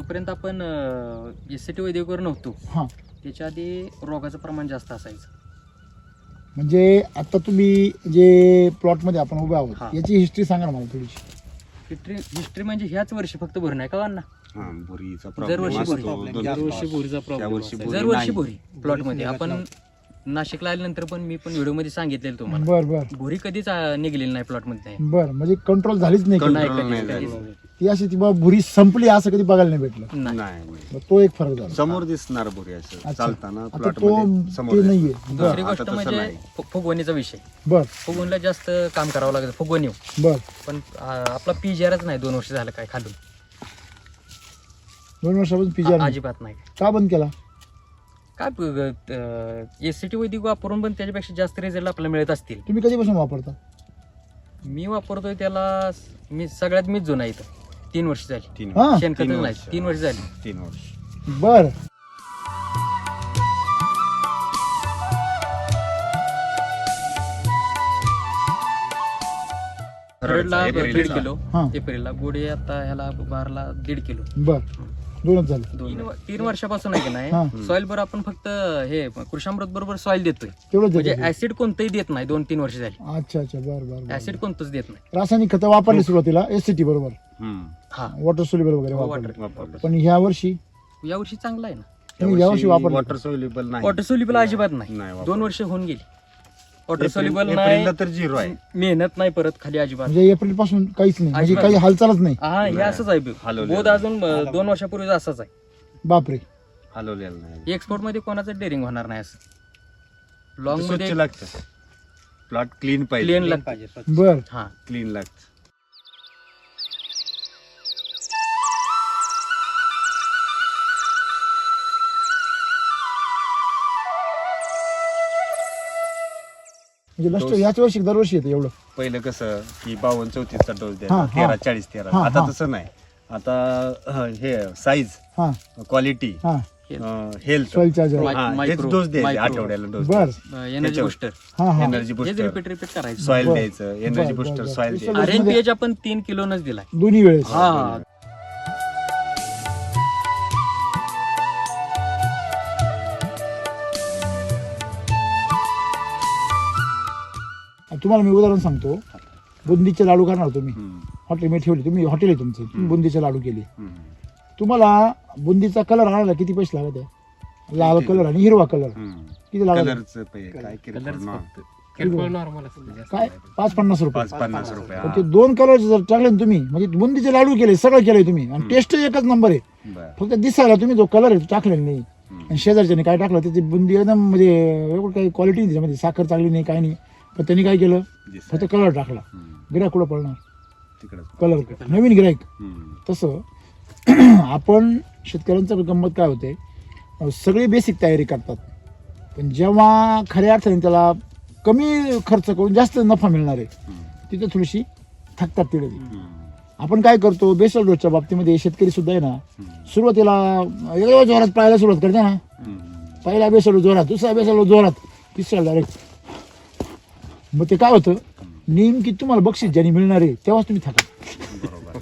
तोपर्यंत आपण एसटी वैद्यकवर नव्हतो. हां त्याच्या आधी रोगाचं प्रमाण जास्त असायचं. म्हणजे आता तुम्ही जे प्लॉटमध्ये आपण उभे हा. आहोत याची हिस्ट्री सांगा ना मला थोडीशी. हिस्ट्री म्हणजे ह्याच वर्षी फक्त भर नाही का अण्णा? बोरीचा दरवर्षी प्रॉब्लेम बोरी. असतो. दरवर्षी बोरीचा त्यावर्षी बोरी दरवर्षी नाही. बोरी प्लॉट मध्ये. आपण नाशिकला आल्यानंतर पण मी पण व्हिडिओ मध्ये सांगितलेलं तुम्हाला, बर बर बोरी कधीच निघलेली नाही प्लॉट मध्ये. बर म्हणजे कंट्रोल झालीच नाही Control कधी. नाही कधीच झाली. ती अशी ती बाबा भुरी संपली असं कधी बघायला नाही भेटलं. नाही. नाही मग तो एक फरक झाला. समोर दिसणार बोरी असं अच्छा. चालताना आता प्लॉट तो मध्ये समोर ते दिसणार. नाहीये. बर दुसरी आता गोष्ट तसं म्हणजे नाही. फुगवणीचा विषय. बर फुगवणीला जास्त काम करावं लागतं. फुगवणी बर पण आपला पीजीआरच नाही 2 वर्ष झालं काय खालून. 2 वर्षापासून पिजार अजिबात नाही. का बंद केला? काय एसटी वैदिक वापरून पण त्याच्यापेक्षा जास्त रिझल्ट आपल्याला मिळत असतील. तुम्ही कधीपासून वापरता? मी वापरतोय त्याला, मी सगळ्यात मीच जुना इथं. 3 वर्ष झाली. 3 हा शेणखतच नाही. 3 वर्ष झाली. 3 वर्ष. बर थर्डला एप्रिलचा. 1.5 किलो. हा एप्रिलला गोडे आता ह्याला बारला 1.5 किलो. बर दोनच झाले. 3 वर्षापासून आहे की हा. नाही सॉइल बरोबर आपण फक्त हे कृषामृत बरोबर सॉइल देतोय. तेवढंच म्हणजे देतो. ऍसिड कोणतंही देत नाही. 2-3 वर्ष झाली अच्छा अच्छा बर बर ऍसिड कोणतंच देत नाही. रासायनिक खतं वापरली सुरुवातीला एससीटी बरोबर, हा वॉटर सोल्युबल वगैरे हो, वापरले. वापरलं. पण ह्या वर्षी यावर्षी चांगला आहे ना. तुम्ही यावर्षी वापरलं वॉटर सोल्युबल नाही. वॉटर सोल्युबल अजिबात नाही. नाही वापरलं. 2 वर्ष होऊन गेली. वॉटर एप्रिल- सोल्युबल एप्रिलला नाही. तर 0 आहे. मेहनत नाही परत खाली अजिबात. म्हणजे एप्रिल पासून काहीच नाही, म्हणजे अजिबात. काही हालचालच नाही. हा हे नाही. असंच आहे. हलवलेलं बोध अजून 2 वर्षापूर्वी असंच आहे. बापरे हलवलेलं नाही. एक्सपोर्ट मध्ये कोणाचं डेअरिंग होणार नाही असं. लॉंग स्वच्छ मध्ये लागतं. प्लॉट क्लीन पाहिजे. प्लेन लागते. बर हा क्लीन लागतं. म्हणजे नष्ट याच वर्षी दरवर्षी येतं एवढं. पहिलं कसं की 52-34चा डोस हा, द्यायचा, हा. 13-40-13. हा, आता हा. तसं नाही. आता हे साईज, हा क्वालिटी, हा हेल्थ, सॉइल चार्जर माय- हेच मायक्रो- डोस द्यायचे. मायक्रो. आठवड्याला डोस बर एनर्जी त्याच्यावर. बुस्टर. हा हा एनर्जी हेच बुस्टर, रिपीट रिपीट सॉइल बर. द्यायचं, एनर्जी बर, बुस्टर बर. सॉइल विश्व- द्यायचं. आर एन पी एच आपण 3 किलोनच दिलाय. दोन्ही वेळेस. हा तुम्हाला मी उदाहरण सांगतो. बुंदीचे लाडू करणार तुम्ही, हम्म, हॉटेल मी ठेवली, तुम्ही हॉटेल आहे तुमचं, तुम्ही बुंदीचे लाडू केले. हम्म. तुम्हाला बुंदीचा कलर आणायला किती पैसे लागत आहे? लाल कलर आणि हिरवा कलर किती लागत आहे? कलरचं काय किरकोळ ना. काय 5-50 रुपये. 5-50 रुपये. पण ते 2 कलर जर टाकले ना तुम्ही, म्हणजे बुंदीचे लाडू केले, सगळं केलंय तुम्ही, आणि टेस्ट एकच नंबर आहे. बर. फक्त दिसायला तुम्ही जो कलर आहे तो टाकलेला नाही. हम्म. आणि शेजारच्याने काय टाकलं त्याची बुंदी एकदम म्हणजे एवढं काही क्वालिटी नाही त्याच्यामध्ये, साखर चांगली नाही, काही नाही. पण त्यांनी काय केलं, दिसायला. फक्त कलर टाकला. हम्म. गिरायक कुठं पडणार? तिकडंच. कलर नवीन गिरायक. हम्म. तसं आपण शेतकऱ्यांचं गंमत काय होते, सगळी बेसिक तयारी करतात, पण जेव्हा खऱ्या अर्थाने त्याला कमी खर्च करून जास्त नफा मिळणार आहे हम्म. तिथं थोडीशी थकतात तिथे. हम्म. आपण काय करतो, बेसल डोसच्या बाबतीमध्ये शेतकरी सुद्धा आहे ना, हम्म. सुरुवातीला एवढ्या जोरात पाहायला सुरुवात करते ना. हम्म. पहिला बेसल जोरात, दुसरा बेसल जोरात, तिसरा डायरेक्ट. मग ते काय होतं, नेमकी तुम्हाला बक्षीस ज्याने मिळणार आहे तेव्हाच तुम्ही थका. बरोबर.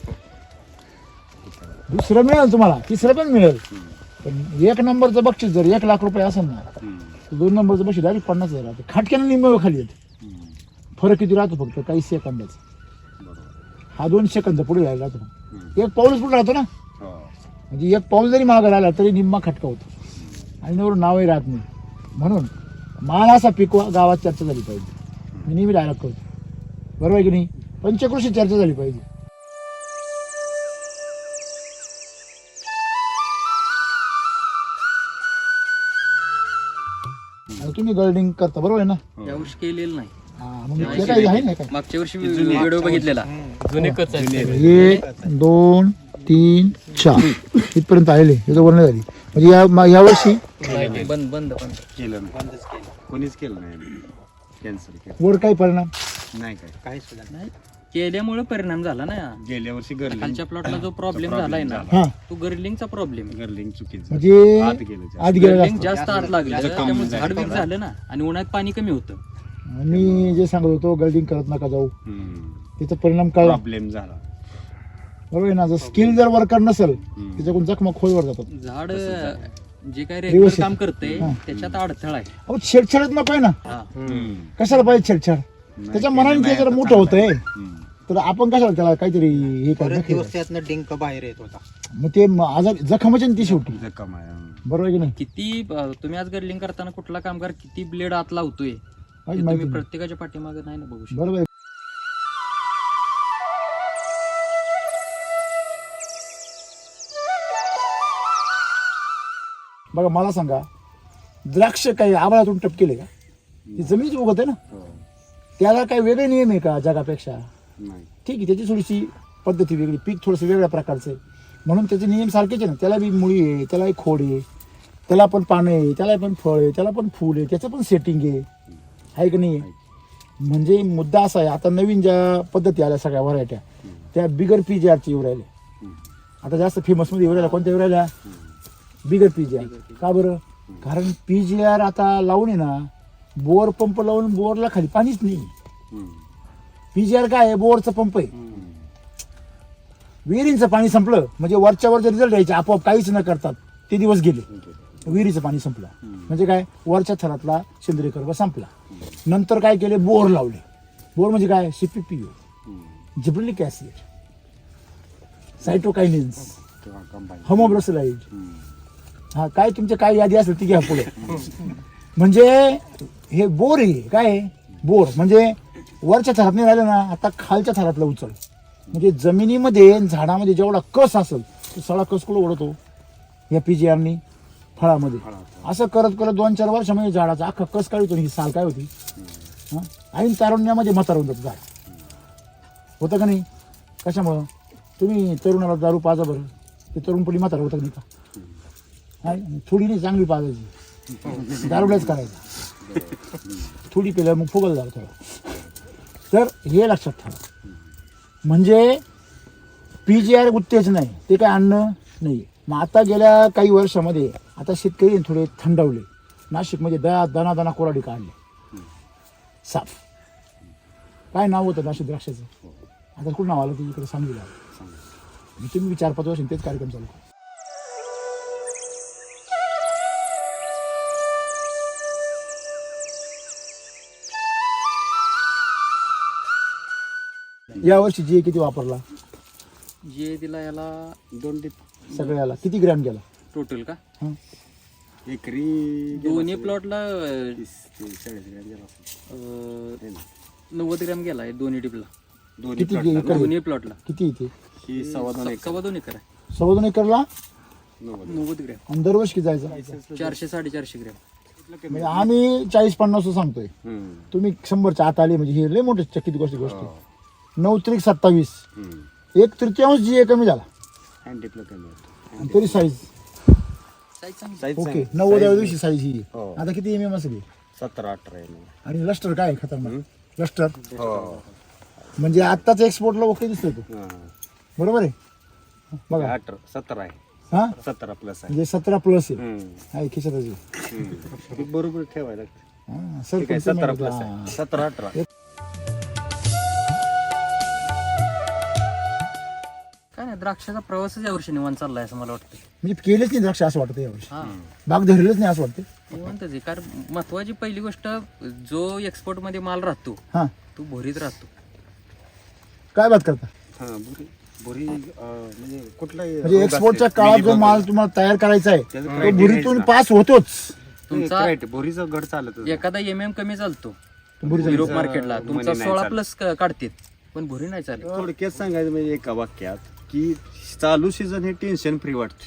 दुसरं मिळेल तुम्हाला, तिसरं पण मिळेल, हम्म. पण 1 नंबरचं बक्षीस जर 1 लाख रुपये असेल ना, हम्म. तर 2 नंबरचं बक्षीस डायरेक्ट 50,000 राहतं. खाटक्यानं निंब खाली येते. हम्म. फरक किती राहतो, फक्त काही सेकंदाचा. बरोबर. हा 2 सेकंद पुढे राहिला राहतो. हम्म. 1 पाऊलच पुढे राहतो ना. हो. म्हणजे 1 पाऊल जरी मागं राहिला तरी निम्मा खटका होतो, आणि नवरून नावही राहत नाही. म्हणून माल असा पिकवा, गावात चर्चा झाली पाहिजे. मी नेहमी डायलॉग करतो, बरोबर आहे की नाही? पंचकृषी चर्चा झाली पाहिजे. आता तुम्ही गर्डिंग करता, बरोबर आहे ना? यावर्षी केलेलं नाही. हा, मग ते काही आहे ना काय? मागच्या वर्षी व्हिडिओ बघितलेला. जुने कच आहेत. 1 2 3 4 इथपर्यंत आलेले, याचं वर्ण झाली. म्हणजे या वर्षी बंद बंद बंद केलं नाही. कोणीच केलं नाही. कॅन्सल केलं वर काही परिणाम नाही. काय नाही केल्यामुळे परिणाम झाला ना. गेल्या वर्षी गर्लिंग खालच्या प्लॉटला जो प्रॉब्लेम झालाय ना, हा, तो गर्लिंगचा प्रॉब्लेम. गर्लिंग चुकीचं म्हणजे आत गेलं जास्त. आत गेला गर्लिंग जास्त. जास्त आत लागलं, जास्त कमी त्यामुळे झालं. झाड वीक झालं ना, आणि उन्हाळ्यात पाणी कमी होतं. मी जे सांगत होतो गर्डिंग करत नका जाऊ, हम्म. त्याचा परिणाम कळला. प्रॉब्लेम झाला. बरोबर आहे ना. जर स्किल जर वर्कर नसेल त्याच्याकडून जखमा खोलवर जातात. झाड जे काही रेग्युलर व्यवस्थित. काम करते हा. त्याच्यात अडथळा आहे. अहो छेडछाडच नको आहे ना. हा. कशाला पाहिजे छेडछाड? त्याच्या मनाने ते जर मोठं होतंय तर आपण कशाला त्याला काहीतरी हे परत करायचं. दिवस त्यातनं डिंक बाहेर येत होता. मग ते आजार जखमच आहे ना ती शेवटी. जखम आहे बरोबर आहे की नाही? किती तुम्ही आज गर्लिंग करताना कुठला कामगार किती ब्लेड आत लावतोय ते माहिती तुम्ही नाही. प्रत्येकाच्या पाठीमागे नाही ना बघू शकता. बरोबर आहे. बघा मला सांगा, द्राक्ष काही आभाळातून टपकेले का? ती जमिनीच उगत आहे ना. हो. त्याला काही वेगळे नियम आहे का जगापेक्षा? नाही ठीक आहे, त्याची थोडीशी पद्धती वेगळी, पीक थोडंसं वेगळ्या प्रकारचं आहे म्हणून त्याचे नियम सारखेच आहे ना. त्याला बी मुळी आहे, त्यालाही खोड आहे, त्याला पण पानं आहे, त्याला पण फळ आहे, त्याला पण फूल आहे, त्याचं पण सेटिंग आहे की नाही? म्हणजे मुद्दा असा आहे, आता नवीन ज्या पद्धती आल्या सगळ्या व्हरायट्या त्या बिगर PGRच्या येऊ राहिल्या. आता जास्त फेमसमध्ये येऊ राहिल्या. कोणत्या येऊ राहिल्या? बिगर PGR. का बरं? कारण PGR आता लावून आहे ना, बोर पंप लावून बोरला खाली पाणीच नाही. PGR काय आहे? बोरचं पंप आहे. विहिरींचं पाणी संपलं म्हणजे वरच्यावर जर रिझल्ट यायचे आपोआप काहीच न करतात ते दिवस गेले. विहिरीचं पाणी संपलं म्हणजे काय? वरच्या थरातला सेंद्रिय कर्ब संपला. नंतर काय केले? बोर लावले. बोर म्हणजे काय? CPPO, जिब्रेलिक ऍसिड, सायटोकायनिन्स, किंवा कंबाईन. होमोब्रोसिलाइड. हा काय तुमच्या काय यादी असेल ती घ्या पुढे. म्हणजे हे बोर आहे. काय आहे? बोर म्हणजे वरच्या थरात नाही राहिलं ना, आता खालच्या थरातला उचल. म्हणजे जमिनीमध्ये झाडामध्ये जेवढा कस असेल तो सगळा कस कुठं ओढतो या PGRनी फळामध्ये. असं करत करत 2-4 वर्षामध्ये झाडाचा अख्खा कस काय होतो. ही साल काय होती हा, ऐन तारुण्यामध्ये म्हातार होऊन जातं झाड. होतं का नाही? कशामुळं? तुम्ही तरुणाला दारू पाजा बरं, ते तरुणपणी म्हातार होतं नाही का? थोडी नाही, चांगली पाजायची, दारूलाच करायचा. थोडी पेल्या मग फुगल झालं थोडं. तर हे लक्षात ठेवा. म्हणजे PGR उत्तेज नाही, ते काय अन्न नाही. मग आता गेल्या काही वर्षामध्ये आता शेतकरी थोडे थंडावले. नाशिकमध्ये दाना कोराडी काढले साफ. काय नाव होतं नाशिक द्राक्षाचं? आता कुठं नाव आलं ते इकडे सांगलीला. तुम्ही 4-5 वर्ष तेच कार्यक्रम चालू करा. या वर्षी जी किती वापरला? जे दिला याला 2 सगळ्याला किती ग्रॅम गेला टोटल का? हं? एकरी दोन्ही प्लॉटला 40 ग्रॅम गेला असेल. 90 ग्रॅम गेलाय दोन्ही टिपला. दोन्ही किती प्लॉटला एकर? दोन्ही प्लॉटला किती इथे? ही 2.25 एकर. 2.25 एकर आहे. 2.25 एकरला 90 ग्रॅम. आणि दरवर्षी किती जायचं? 400-450 ग्रॅम. म्हणजे आम्ही 40-50 सांगतोय, तुम्ही 100च्या आत आले म्हणजे हे लय मोठे चकित गोष्टी. 9-27 1/3 GA कमी झाला. हँडीपला कमी होतं. आणि तरी साईज साईज चांगली. Size okay. 90व्या दिवशी साईज ही. हो. आता किती MM असेल? 17-18 आहे ना. आणि लस्टर काय खतरनाक लस्टर. हो. म्हणजे आत्ताच एक्सपोर्टला ओके दिसतोय तो. हां. बरोबर आहे. बघा 17 आहे. हा 17 प्लस आहे. म्हणजे 17+ आहे. हम्म. आहे खिशातच. ते बरोबर ठेवायला लागतं. हा सर ठीक आहे, 17 प्लस आहे. 17-18. काय नाही, द्राक्षाचा प्रवासच यावर्षी निवांत चाललाय असं मला वाटतं. म्हणजे केलेच नाही द्राक्ष असं वाटतं यावर्षी. हा बाग धरलेच नाही असं वाटतं. निवांतच आहे. कारण महत्वाची पहिली गोष्ट, जो एक्सपोर्ट मध्ये माल राहतो हा तो भरीत राहतो. काय बात करता? हां, बोरी म्हणजे कुठलाही म्हणजे एक्सपोर्टच्या काळात जो माल तुम्हाला तयार करायचा आहे त्याचं तो criteria भुरीतून ना. पास होतोच. तुमचा बोरीचा गड चालत एखादा कमी चालतो भुरीचा युरोप मार्केटला, money तुमचा नाही 16+ काढते, पण भुरी नाही चालेल. थोडक्यात सांगायचं म्हणजे एका वाक्यात की चालू सीझन हे टेन्शन फ्री वाटते.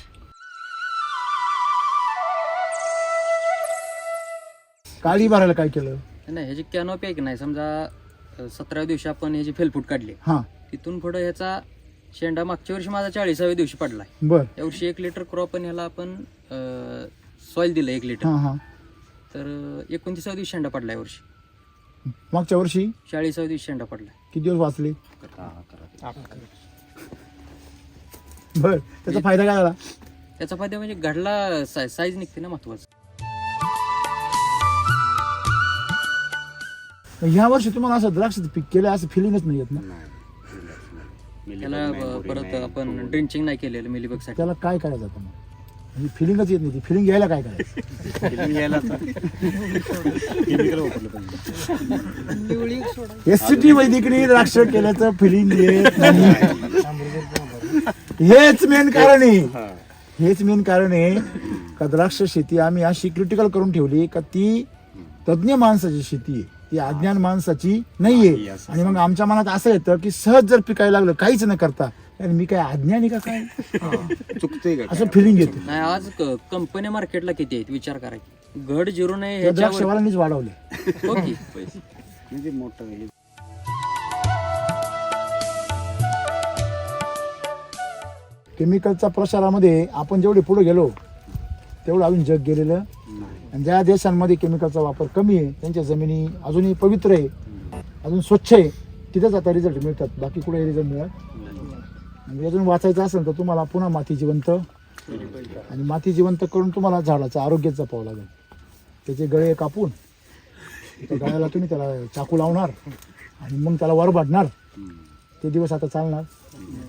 काळी भरायला काय केलं? नाही, ह्याची कॅनोपी आहे की नाही, समजा 17व्या दिवशी आपण ह्याची फेलफूट काढली, हा तिथून पुढे ह्याचा शेंडा मागच्या वर्षी माझा 40व्या दिवशी पडलाय. बर. यावर्षी 1 लिटर क्रॉप आणि ह्याला आपण सॉइल दिलं 1 लिटर, हा हा. तर 29व्या दिवशी शेंडा पडला. यावर्षी मागच्या वर्षी 40व्या दिवशी शेंडा पडलाय. किती दिवस वाचले? बर. त्याचा फायदा काय झाला? त्याचा फायदा म्हणजे घडला साईज निघते ना महत्वाचं. ह्या वर्षी तुम्हाला असं द्राक्ष पीक केलं असं फिलिंगच नाही येत ना. त्याला परत आपण ड्रिंचिंग नाही केलेलं मिलीबग साठी. त्याला काय करायचं आता मग म्हणजे फिलिंगच येत नाही ती फिलिंग यायला काय करायचं SCT वैदिकनी द्राक्ष केल्याचं फिलिंग येत नाही. हेच मेन कारण आहे. हेच मेन कारण आहे का द्राक्ष शेती आम्ही अशी क्रिटिकल करून ठेवली का ती तज्ञ माणसाची शेती आहे, ती अज्ञान माणसाची नाहीये. आणि मग आमच्या मनात असं येतं की सहज जर पिकायला लागलं काहीच न करता आणि मी काय अज्ञानी का काय चुकतंय का असं फिलिंग येतं. नाही आज कंपन्या मार्केटला किती आहेत विचार करा की घड जिरू नये त्या ह्याच्यावर द्राक्षवाल्यांनीच वाढवले. हो की? म्हणजे मोठं हे केमिकलच्या प्रसारामध्ये आपण जेवढे पुढे गेलो तेवढं अजून जग गेलेलं. आणि ज्या देशांमध्ये केमिकलचा वापर कमी आहे त्यांच्या जमिनी अजूनही पवित्र आहे, अजून स्वच्छ आहे, तिथेच आता रिझल्ट मिळतात. बाकी कुठे रिझल्ट मिळत म्हणजे अजून वाचायचं असेल तर तुम्हाला पुन्हा माती जिवंत आणि माती जिवंत करून तुम्हाला झाडाचं आरोग्य जपावं लागेल. त्याचे गळे कापून त्या गळ्याला तुम्ही त्याला चाकू लावणार आणि मग त्याला वर बांधणार. ते दिवस आता चालणार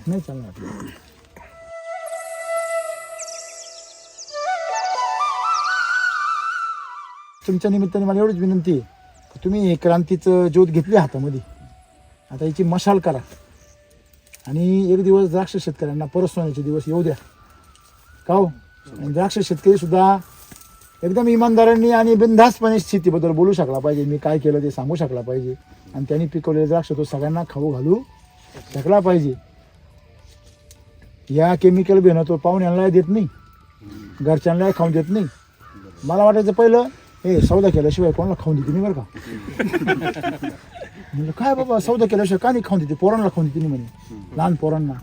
नाही चालणार. तुमच्या निमित्ताने मला एवढीच विनंती आहे की तुम्ही हे क्रांतीचं ज्योत घेतली हातामध्ये, आता याची मशाल करा आणि एक दिवस द्राक्ष शेतकऱ्यांना परत सोन्याचे दिवस येऊ द्या का हो. आणि द्राक्ष शेतकरी सुद्धा एकदम इमानदारांनी आणि बिनधास्तपणे शेतीबद्दल बोलू शकला पाहिजे, मी काय केलं ते सांगू शकला पाहिजे. आणि त्यांनी पिकवलेले द्राक्ष तो सगळ्यांना खाऊ घालू शकला पाहिजे. या केमिकल बेनं तो पाहुण्यांना देत नाही, घरच्यांना खाऊन देत नाही. मला वाटायचं पहिलं हे सौदा केल्याशिवाय कोणाला खाऊन देते नाही बरं का. म्हणजे काय बाबा सौदा केल्याशिवाय का नाही खाऊन देते, पोरांना खाऊन देते नाही म्हणे. लहान पोरांना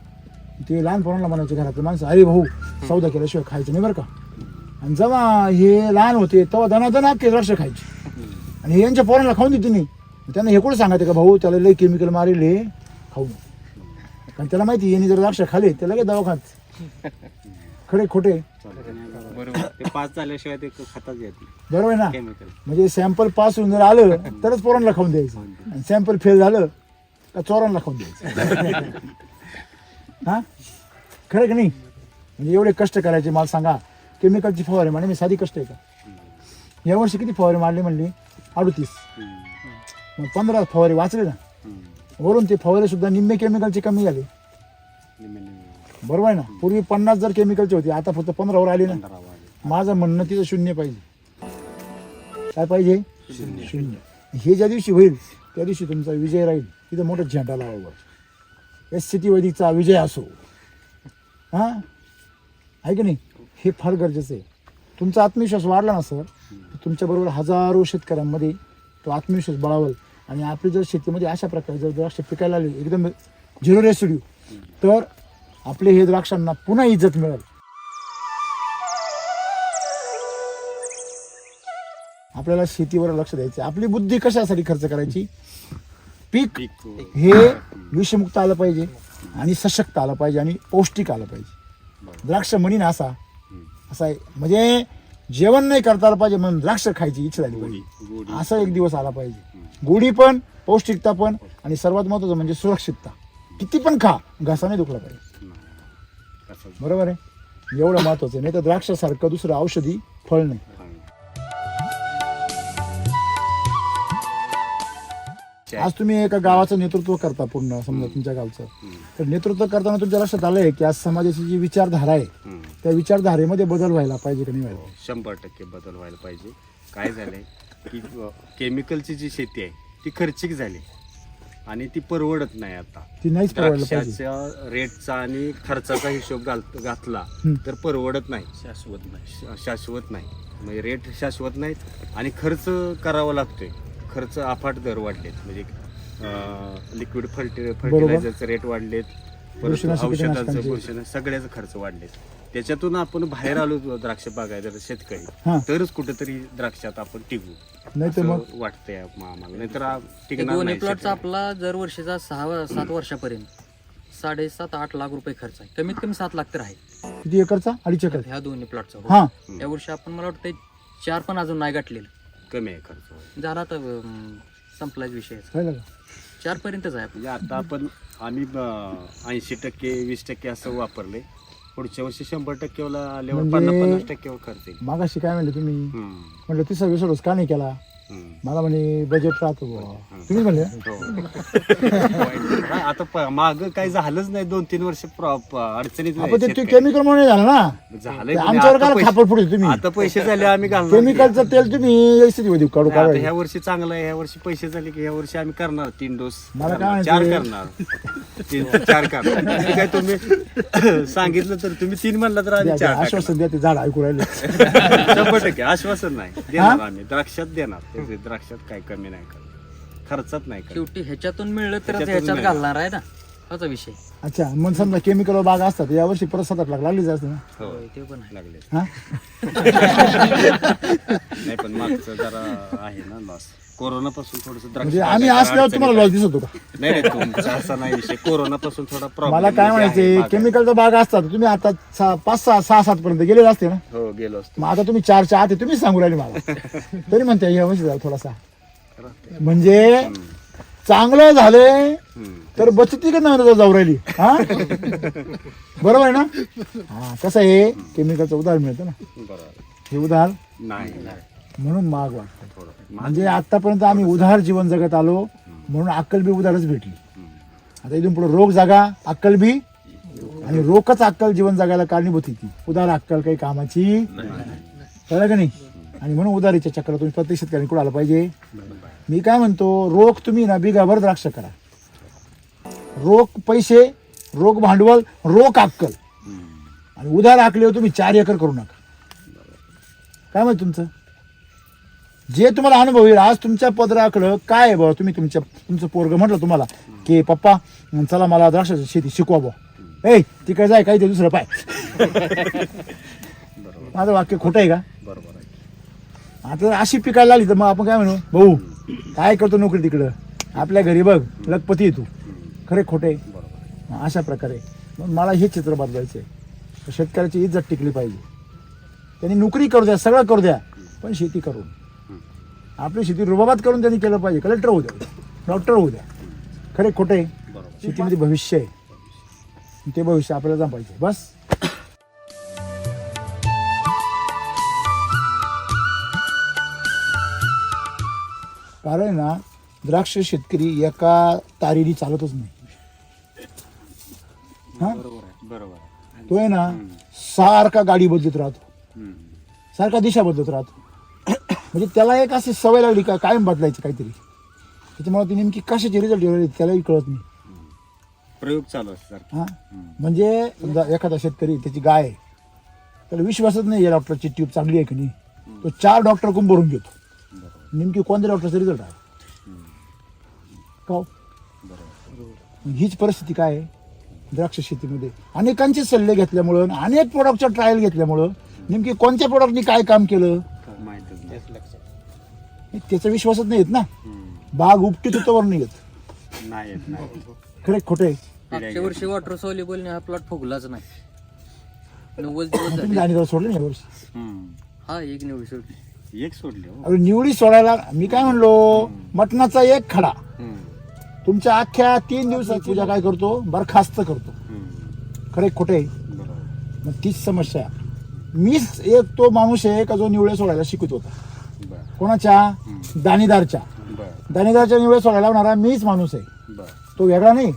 ते लहान पोरांना म्हणायचे घरातले माणसं, अरे भाऊ सौदा केल्याशिवाय खायचं नाही बरं का. आणि जेव्हा हे लहान होते तेव्हा दनादन अख्खे द्राक्ष खायचे आणि हे यांच्या पोरांना खाऊन देते नाही. त्यांना हे कुठं सांगायचं का भाऊ त्याला लय केमिकल मारेल हे खाऊ, कारण त्याला माहिती यांनी जर द्राक्ष खाले ते लगेच दवाखान्यात. खरे खोटे बरोबर ते पास झाल्याशिवाय ते खाताच येत नाही बरोबर आहे ना. केमिकल. म्हणजे सॅम्पल पास होऊन जर आलं तरच पोरांना खाऊन द्यायचं आणि सॅम्पल फेल झालं का चोरांना खाऊन द्यायचं. हा खरं की नाही. म्हणजे एवढे कष्ट करायचे मला सांगा. केमिकलची फवारे म्हणजे मी साधी कष्ट आहे का. यावर्षी किती फवारे मारले म्हणले 38, मग 15 फवारे वाचले ना. वरून ते फवारे सुद्धा निम्मे केमिकलचे कमी झाले बरोबर आहे ना. पूर्वी 50 जर केमिकलचे होते आता फक्त 15वर आले ना. माझं म्हणणं तिथं 0 पाहिजे. काय पाहिजे 0. हे ज्या दिवशी होईल त्या दिवशी तुमचा विजय राहील. तिथं मोठं झेंडा लावा, SCT वैदिकचा विजय असो. हा आहे की नाही. हे फार गरजेचं आहे. तुमचा आत्मविश्वास वाढला ना सर तर तुमच्याबरोबर हजारो शेतकऱ्यांमध्ये तो आत्मविश्वास बळावल. आणि आपली जर शेतीमध्ये अशा प्रकारे जर द्राक्ष पिकायला आले एकदम 0 रेसिड्यू तर आपले हे द्राक्षांना पुन्हा इज्जत मिळेल. आपल्याला शेतीवर लक्ष द्यायचं. आपली बुद्धी कशासाठी खर्च करायची. पीक हे विषमुक्त आलं पाहिजे आणि सशक्त आलं पाहिजे आणि पौष्टिक आलं पाहिजे. द्राक्ष म्हणीन असा आहे म्हणजे जेवण नाही करता आलं पाहिजे म्हणून द्राक्ष खायची इच्छा झाली पाहिजे. असा एक दिवस आला पाहिजे. गोडी पण पौष्टिकता पण आणि सर्वात महत्वाचं म्हणजे सुरक्षितता. किती पण खा घसा नाही दुखला पाहिजे. बरोबर आहे. एवढं महत्वाचं. नाही तर द्राक्षासारखं दुसरं औषधी फळ नाही. आज तुम्ही एका गावाचं नेतृत्व करता पूर्ण समजा तुमच्या गावचं. तर नेतृत्व करताना तुमच्या लक्षात आलंय की आज समाजाची जी विचारधारा आहे त्या विचारधारेमध्ये बदल व्हायला पाहिजे की नाही व्हायला. 100% बदल व्हायला पाहिजे. काय झालंय की केमिकलची जी शेती आहे ती खर्चिक झाली आणि ती परवडत नाही. आता ती नाहीच परवडलं पाहिजे. द्राक्षाच्या रेटचा आणि खर्चाचा हिशोब घातला तर परवडत नाही. शाश्वत नाही. म्हणजे रेट शाश्वत नाहीत आणि खर्च करावा लागतोय. खर्च अफाट दर वाढलेत. म्हणजे लिक्विड फर्टिलायझरचे रेट वाढलेत, परत औषधांचं सगळ्याच खर्च वाढलेत. त्याच्यातून आपण बाहेर आलो द्राक्ष बागायदार शेतकरी तरच कुठेतरी द्राक्षात आपण टिकू नाही तर मग वाटतंय आम्हाला. नाहीतर दोन्ही प्लॉटचा आपला दर वर्षीचा 6-7 वर्षापर्यंत 7.5-8 लाख रुपये खर्च आहे. कमीत कमी 7 लाख तर आहे. किती एकरचा 2.5 एकर ह्या दोन्ही प्लॉटचा. हा या वर्षी आपण मला वाटतं 4 पण अजून नाही गाठलेलं. कमी आहे खर्च झाला तर संपलाच विषय. कळलं का? 4 पर्यंतच आहे म्हणजे आता आम्ही 80% 20% असं वापरले. पुढच्या वर्षी 100% आल्यावर म्हणजे 50% खर्च येईल. मागाशी काय म्हणले तुम्ही? हम्म. म्हटलं 30-20 डोस का नाही केला? हम्म. मला म्हणे बजेट राहतो बुवा. तुम्ही म्हणले नाही, आता माग काही झालंच नाही. 2-3 वर्ष अडचणीत नाही आपण ते शेतकरी. केमिकल म्हणून झालं ना. झालंय ते पण आमच्यावर आता काय पैसे- खापर फुटले तुम्ही? आता पैसे झाले आम्ही घालणार. केमिकलचं तेल तुम्ही व्यवस्थित काढू नाही, आता काढा. ह्या वर्षी चांगलं आहे. ह्या वर्षी पैसे झाले की ह्या वर्षी आम्ही करणार 3 डोस. मला काय 4 माहिती- करणार. 4 करणार. ठीक आहे, तुम्ही सांगितलं तर तुम्ही 3 म्हणला तर आम्ही 4 आश्वासन द्या, ते झाड ऐकू राहिले. 100% आश्वासन नाही देणार आम्ही. द्राक्षात देणार. त्याचे द्राक्षात काही कमी नाही करणार. खर्चात नाही करणार. शेवटी ह्याच्यातून मिळलं तर ह्याच्यातून ह्याच्यात मिळणार. घालणार आहे ना, हाचा विषय. अच्छा, मग समजा केमिकल बाग असतात यावर्षी परत 7-8 लाख लागलीच असते ना. हो, होय, ते पण आहे. लागले. हा नाही पण मागचं जरा आहे ना लॉस. कोरोना पासून थोडस म्हणजे आम्ही असल्यावर तुम्हाला लॉस दिसत होता. नाही नाही, तुमचा असा नाही विषय. कोरोना पासून थोडा प्रॉब्लेम. मला काय म्हणायचे, केमिकलचा बाग असतात तुम्ही आता 5-6-7 पर्यंत गेलेले असते ना. हो गेलो असतो. मग आता तुम्ही 4च्या आत आहे, तुम्हीच सांगू राहिले मला. तरी म्हणते या वर्षी झाला थोडासा. म्हणजे चांगलं झालंय हम्म. तर बचती का जाऊ राहिली. हा बरोबर आहे ना. हा कसं आहे, केमिकलचं उधार मिळतं ना. बरोबर. हे उधार नाही म्हणून महाग वाटतं. थोडं. म्हणजे आतापर्यंत आम्ही उधार जीवन जगत आलो म्हणून अक्कल बी उधारच भेटली. आता इथून पुढे रोग जागा अक्कल बी, आणि रोखच अक्कल जीवन जगायला कारणीभूत ती उधार अक्कल काही कामाची कळलं का नाही. आणि म्हणून उधारीच्या चक्रातून प्रत्येक शेतकऱ्यांनी कुठं आलं पाहिजे. मी काय म्हणतो, रोख तुम्ही ना बिगाभर द्राक्ष करा. रोख पैसे, रोख भांडवल, रोख अक्कल, आणि उधार आकले तुम्ही 4 एकर करू नका. काय म्हणतो तुमचं जे तुम्हाला अनुभव येईल. आज तुमच्या पदराकडं काय आहे बाबा, तुम्ही तुमचं पोरग म्हटलं तुम्हाला की पप्पा चला मला द्राक्षाची शेती शिकवा बुवा. ए तिकडे जाय काही ते दुसरं पाय. माझं वाक्य खोटं आहे का? बरोबर आहे. आता अशी पिकायला लागली तर मग आपण काय म्हणू, भाऊ काय करतो नोकरी तिकडं, आपल्या घरी बघ लखपती आहे तू. खरे खोटे. अशा प्रकारे मग मला हे चित्र बदलायचं आहे. शेतकऱ्याची इज्जत टिकली पाहिजे. त्यांनी नोकरी करू द्या, सगळं करू द्या, पण शेती करून आपली शेती रुबाबात करून त्यांनी केलं पाहिजे. कलेक्टर होऊ द्या, डॉक्टर होऊ द्या. खरे खोटे. शेतीमध्ये भविष्य आहे, ते भविष्य आपल्याला जपायचं बस. कारण ना द्राक्ष शेतकरी एका तारीने चालतच नाही. हा बरोबर आहे. तो आहे ना सारखा गाडी बदलत राहतो, हम्म. सारखा दिशा बदलत राहतो. म्हणजे त्याला एक अशी सवय लागली का कायम बदलायचं काहीतरी. त्याच्यामुळे ती नेमकी कशाचे रिझल्ट येणार त्यालाही कळत नाही. प्रयोग चालू असतात. हा म्हणजे समजा एखादा शेतकरी त्याची गाय आहे, त्याला विश्वासच नाही या डॉक्टरची ट्यूब चांगली आहे की नाही. तो 4 डॉक्टर भरून घेतो. नेमकी कोणत्या डॉक्टरचा रिझल्ट आहे का हो? हीच परिस्थिती काय आहे द्राक्ष शेतीमध्ये. अनेकांचे सल्ले घेतल्यामुळं, अनेक प्रोडक्टचा ट्रायल घेतल्यामुळं नेमकी कोणत्या प्रोडक्टनी काय काम केलं माहितच नाही. त्याचा विश्वासच नाही येत ना. बाग उपटीत होतो वर नाही येत. नाही येत नाही. खरे खोटे. मागच्या वर्षी वॉटर सॉल्युबल हा प्लॉट फुगलाच नाही. 90 दिवस तुम्ही झाले. दाणेदार सोडले नाही यावर्षी. हम्म. हा एक निवडी सोडली. एक सोडले हो. अरे निवडी सोडायला मी काय म्हणलो, मटणाचा एक खडा हम्म. तुमच्या अख्ख्या 3 दिवसात पूजा काय करतो, बरखास्त करतो. हम्म. खरे खोटे. बरोबर. मग तीच समस्या. मीच एक तो माणूस आहे का जो निवळे सोडायला शिकत होता. बर कोणाच्या? दाणेदारच्या. बर दाणेदारच्या निवळे सोडायला लावणारा मीच माणूस आहे. बर. तो वेगळा नाही.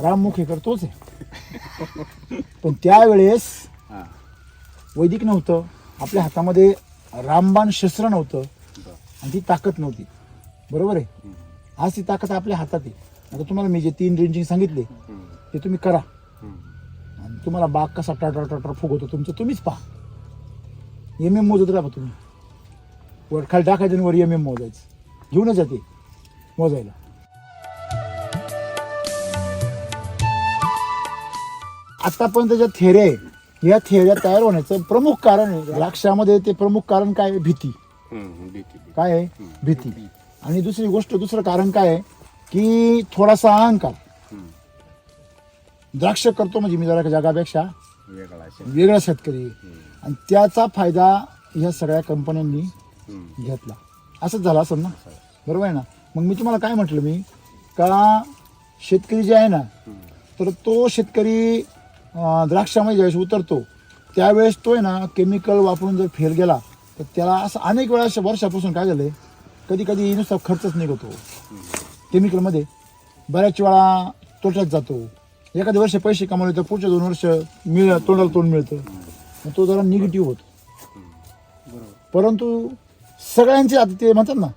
राम मुखेकर तोच आहे. पण त्यावेळेस हा. वैदिक नव्हतं, आपल्या हातामध्ये रामबाण शस्त्र नव्हतं, बर. आणि ती ताकद नव्हती. बरोबर आहे. आज ती ताकद आपल्या हातात आहे. आता तुम्हाला मी जे 3 रेंजिंग सांगितले हम्म. ते तुम्ही करा, हम्म. आणि तुम्हाला बाग कसा टाटर फुगवतो तुमचं तुम्हीच पहा. MM मोजत राहा तुम्ही. वर खाली टाकायचं आणि वर MM मोजायचं. घेऊनच जाते मोजायला. आतापर्यंत ज्या थेऱ्या आहे, या थेऱ्या तयार होण्याचं प्रमुख कारण आहे द्राक्षामध्ये. ते प्रमुख कारण काय आहे? भीती. हम्म. भीती. काय आहे? भीती. आणि दुसरी गोष्ट, दुसरं कारण काय आहे की थोडासा अहंकार. हम्म. द्राक्ष करतो म्हणजे मी जरा जगापेक्षा वेगळा असेल. वेगळा शेतकरी आहे. आणि त्याचा फायदा ह्या सगळ्या कंपन्यांनी हम्म. घेतला. असंच झालं असेल ना. बरोबर आहे ना. मग मी तुम्हाला काय म्हटलं, मी का शेतकरी जे आहे ना, तर तो शेतकरी द्राक्षामध्ये ज्यावेळेस उतरतो त्यावेळेस तो आहे ना केमिकल वापरून जर फेल गेला तर त्याला असं अनेक वेळा वर्षापासून काय झालंय, कधी कधी नुसता खर्चच निघतो केमिकलमध्ये, बऱ्याच वेळा तोट्यात जातो. एखाद्या वर्ष पैसे कमावले तर पुढच्या 2 वर्ष तोंडाला तोंड मिळतं, मग तो जरा निगेटिव्ह होतो. परंतु सगळ्यांचे आता ते म्हणतात ना,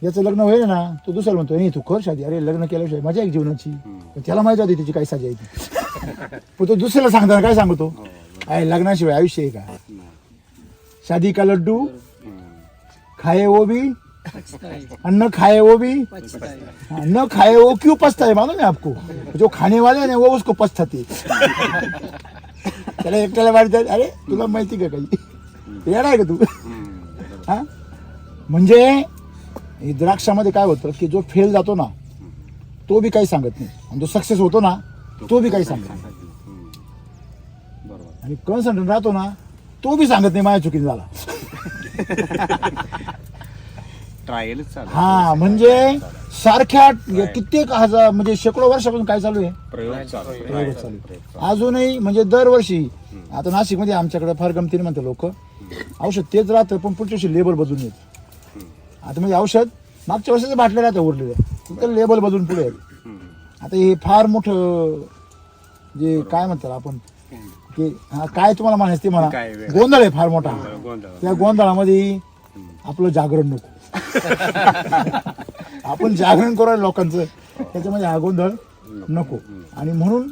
याचं लग्न होईल ना, तो दुसऱ्याला म्हणतो नाही तू कर शादी, अरे लग्न केल्याशिवाय मजा आहे जीवनाची. पण त्याला माहिती होती त्याची काय साजा आहे ती. पण तो दुसऱ्याला सांगताना काय सांगतो, आहे लग्नाशिवाय आयुष्य आहे का, शादी का लड्डू खाए वो भी न खाए वो भी न खाए वो क्यों पछता है, मालूम है आपको, जो खाने वाले ना वो उसको पछताते. त्याला एकट्याला वाटत अरे तुला माहिती का काही येणार आहे का तू. हा म्हणजे द्राक्षामध्ये काय होतं की जो फेल जातो ना तो बी काही सांगत नाही, आणि जो सक्सेस होतो ना तो बी काही सांगत नाही, आणि कन्सल्टंट राहतो ना तो बी सांगत नाही माझ्या चुकीने झाला. ट्रायलच चालू हा म्हणजे सारख्या कित्येक हजार म्हणजे शेकडो वर्षापासून काय चालू आहे, प्रयोग प्रयोग चालू आहे. अजूनही म्हणजे दरवर्षी आता नाशिकमध्ये आमच्याकडे फार गमतीने म्हणतात लोक, औषध तेच राहतं पण पुढच्या वर्षी लेबल बदलून येतं. आता म्हणजे औषध मागच्या वर्षाचं बाटले राहतं उरलेलं, तर लेबल बदलून पुढे येतं. आता हे फार मोठं जे काय म्हणतात आपण की हा काय तुम्हाला म्हणायचं ते म्हणा, गोंधळ आहे फार मोठा. त्या गोंधळामध्ये आपलं जागरण नको. आपण जागरण करू लोकांचं, त्याच्यामध्ये हा गोंधळ नको. आणि म्हणून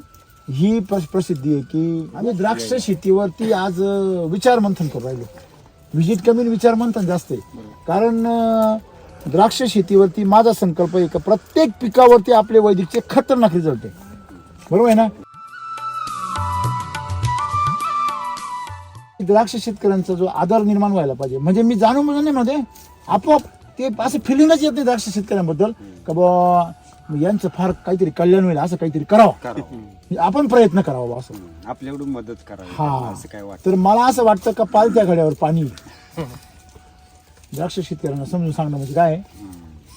ही प्रसिद्धी आहे की आम्ही द्राक्ष शेतीवरती आज विचार मंथन करू राहिलो. व्हिजिट कमी विचार मंथन जास्त आहे, कारण द्राक्ष शेतीवरती माझा संकल्प आहे की प्रत्येक पिकावरती आपले वैदिकचे खतरनाक रिझल्ट आहे. बरोबर आहे ना. द्राक्ष शेतकऱ्यांचा जो आदर निर्माण व्हायला पाहिजे, म्हणजे मी जाणून बुजून नाही म्हणते, आपोआप ते असं फिलिंगच येत नाही द्राक्ष शेतकऱ्यांबद्दल का बा यांचं फार काहीतरी कल्याण होईल, असं काहीतरी करावं, आपण प्रयत्न करावा असं आपल्याकडून मदत करावी हा. असं काय वाटतं. तर मला असं वाटतं का पालत्या घड्यावर पाणी द्राक्ष शेतकऱ्यांना समजून सांगणं म्हणजे काय,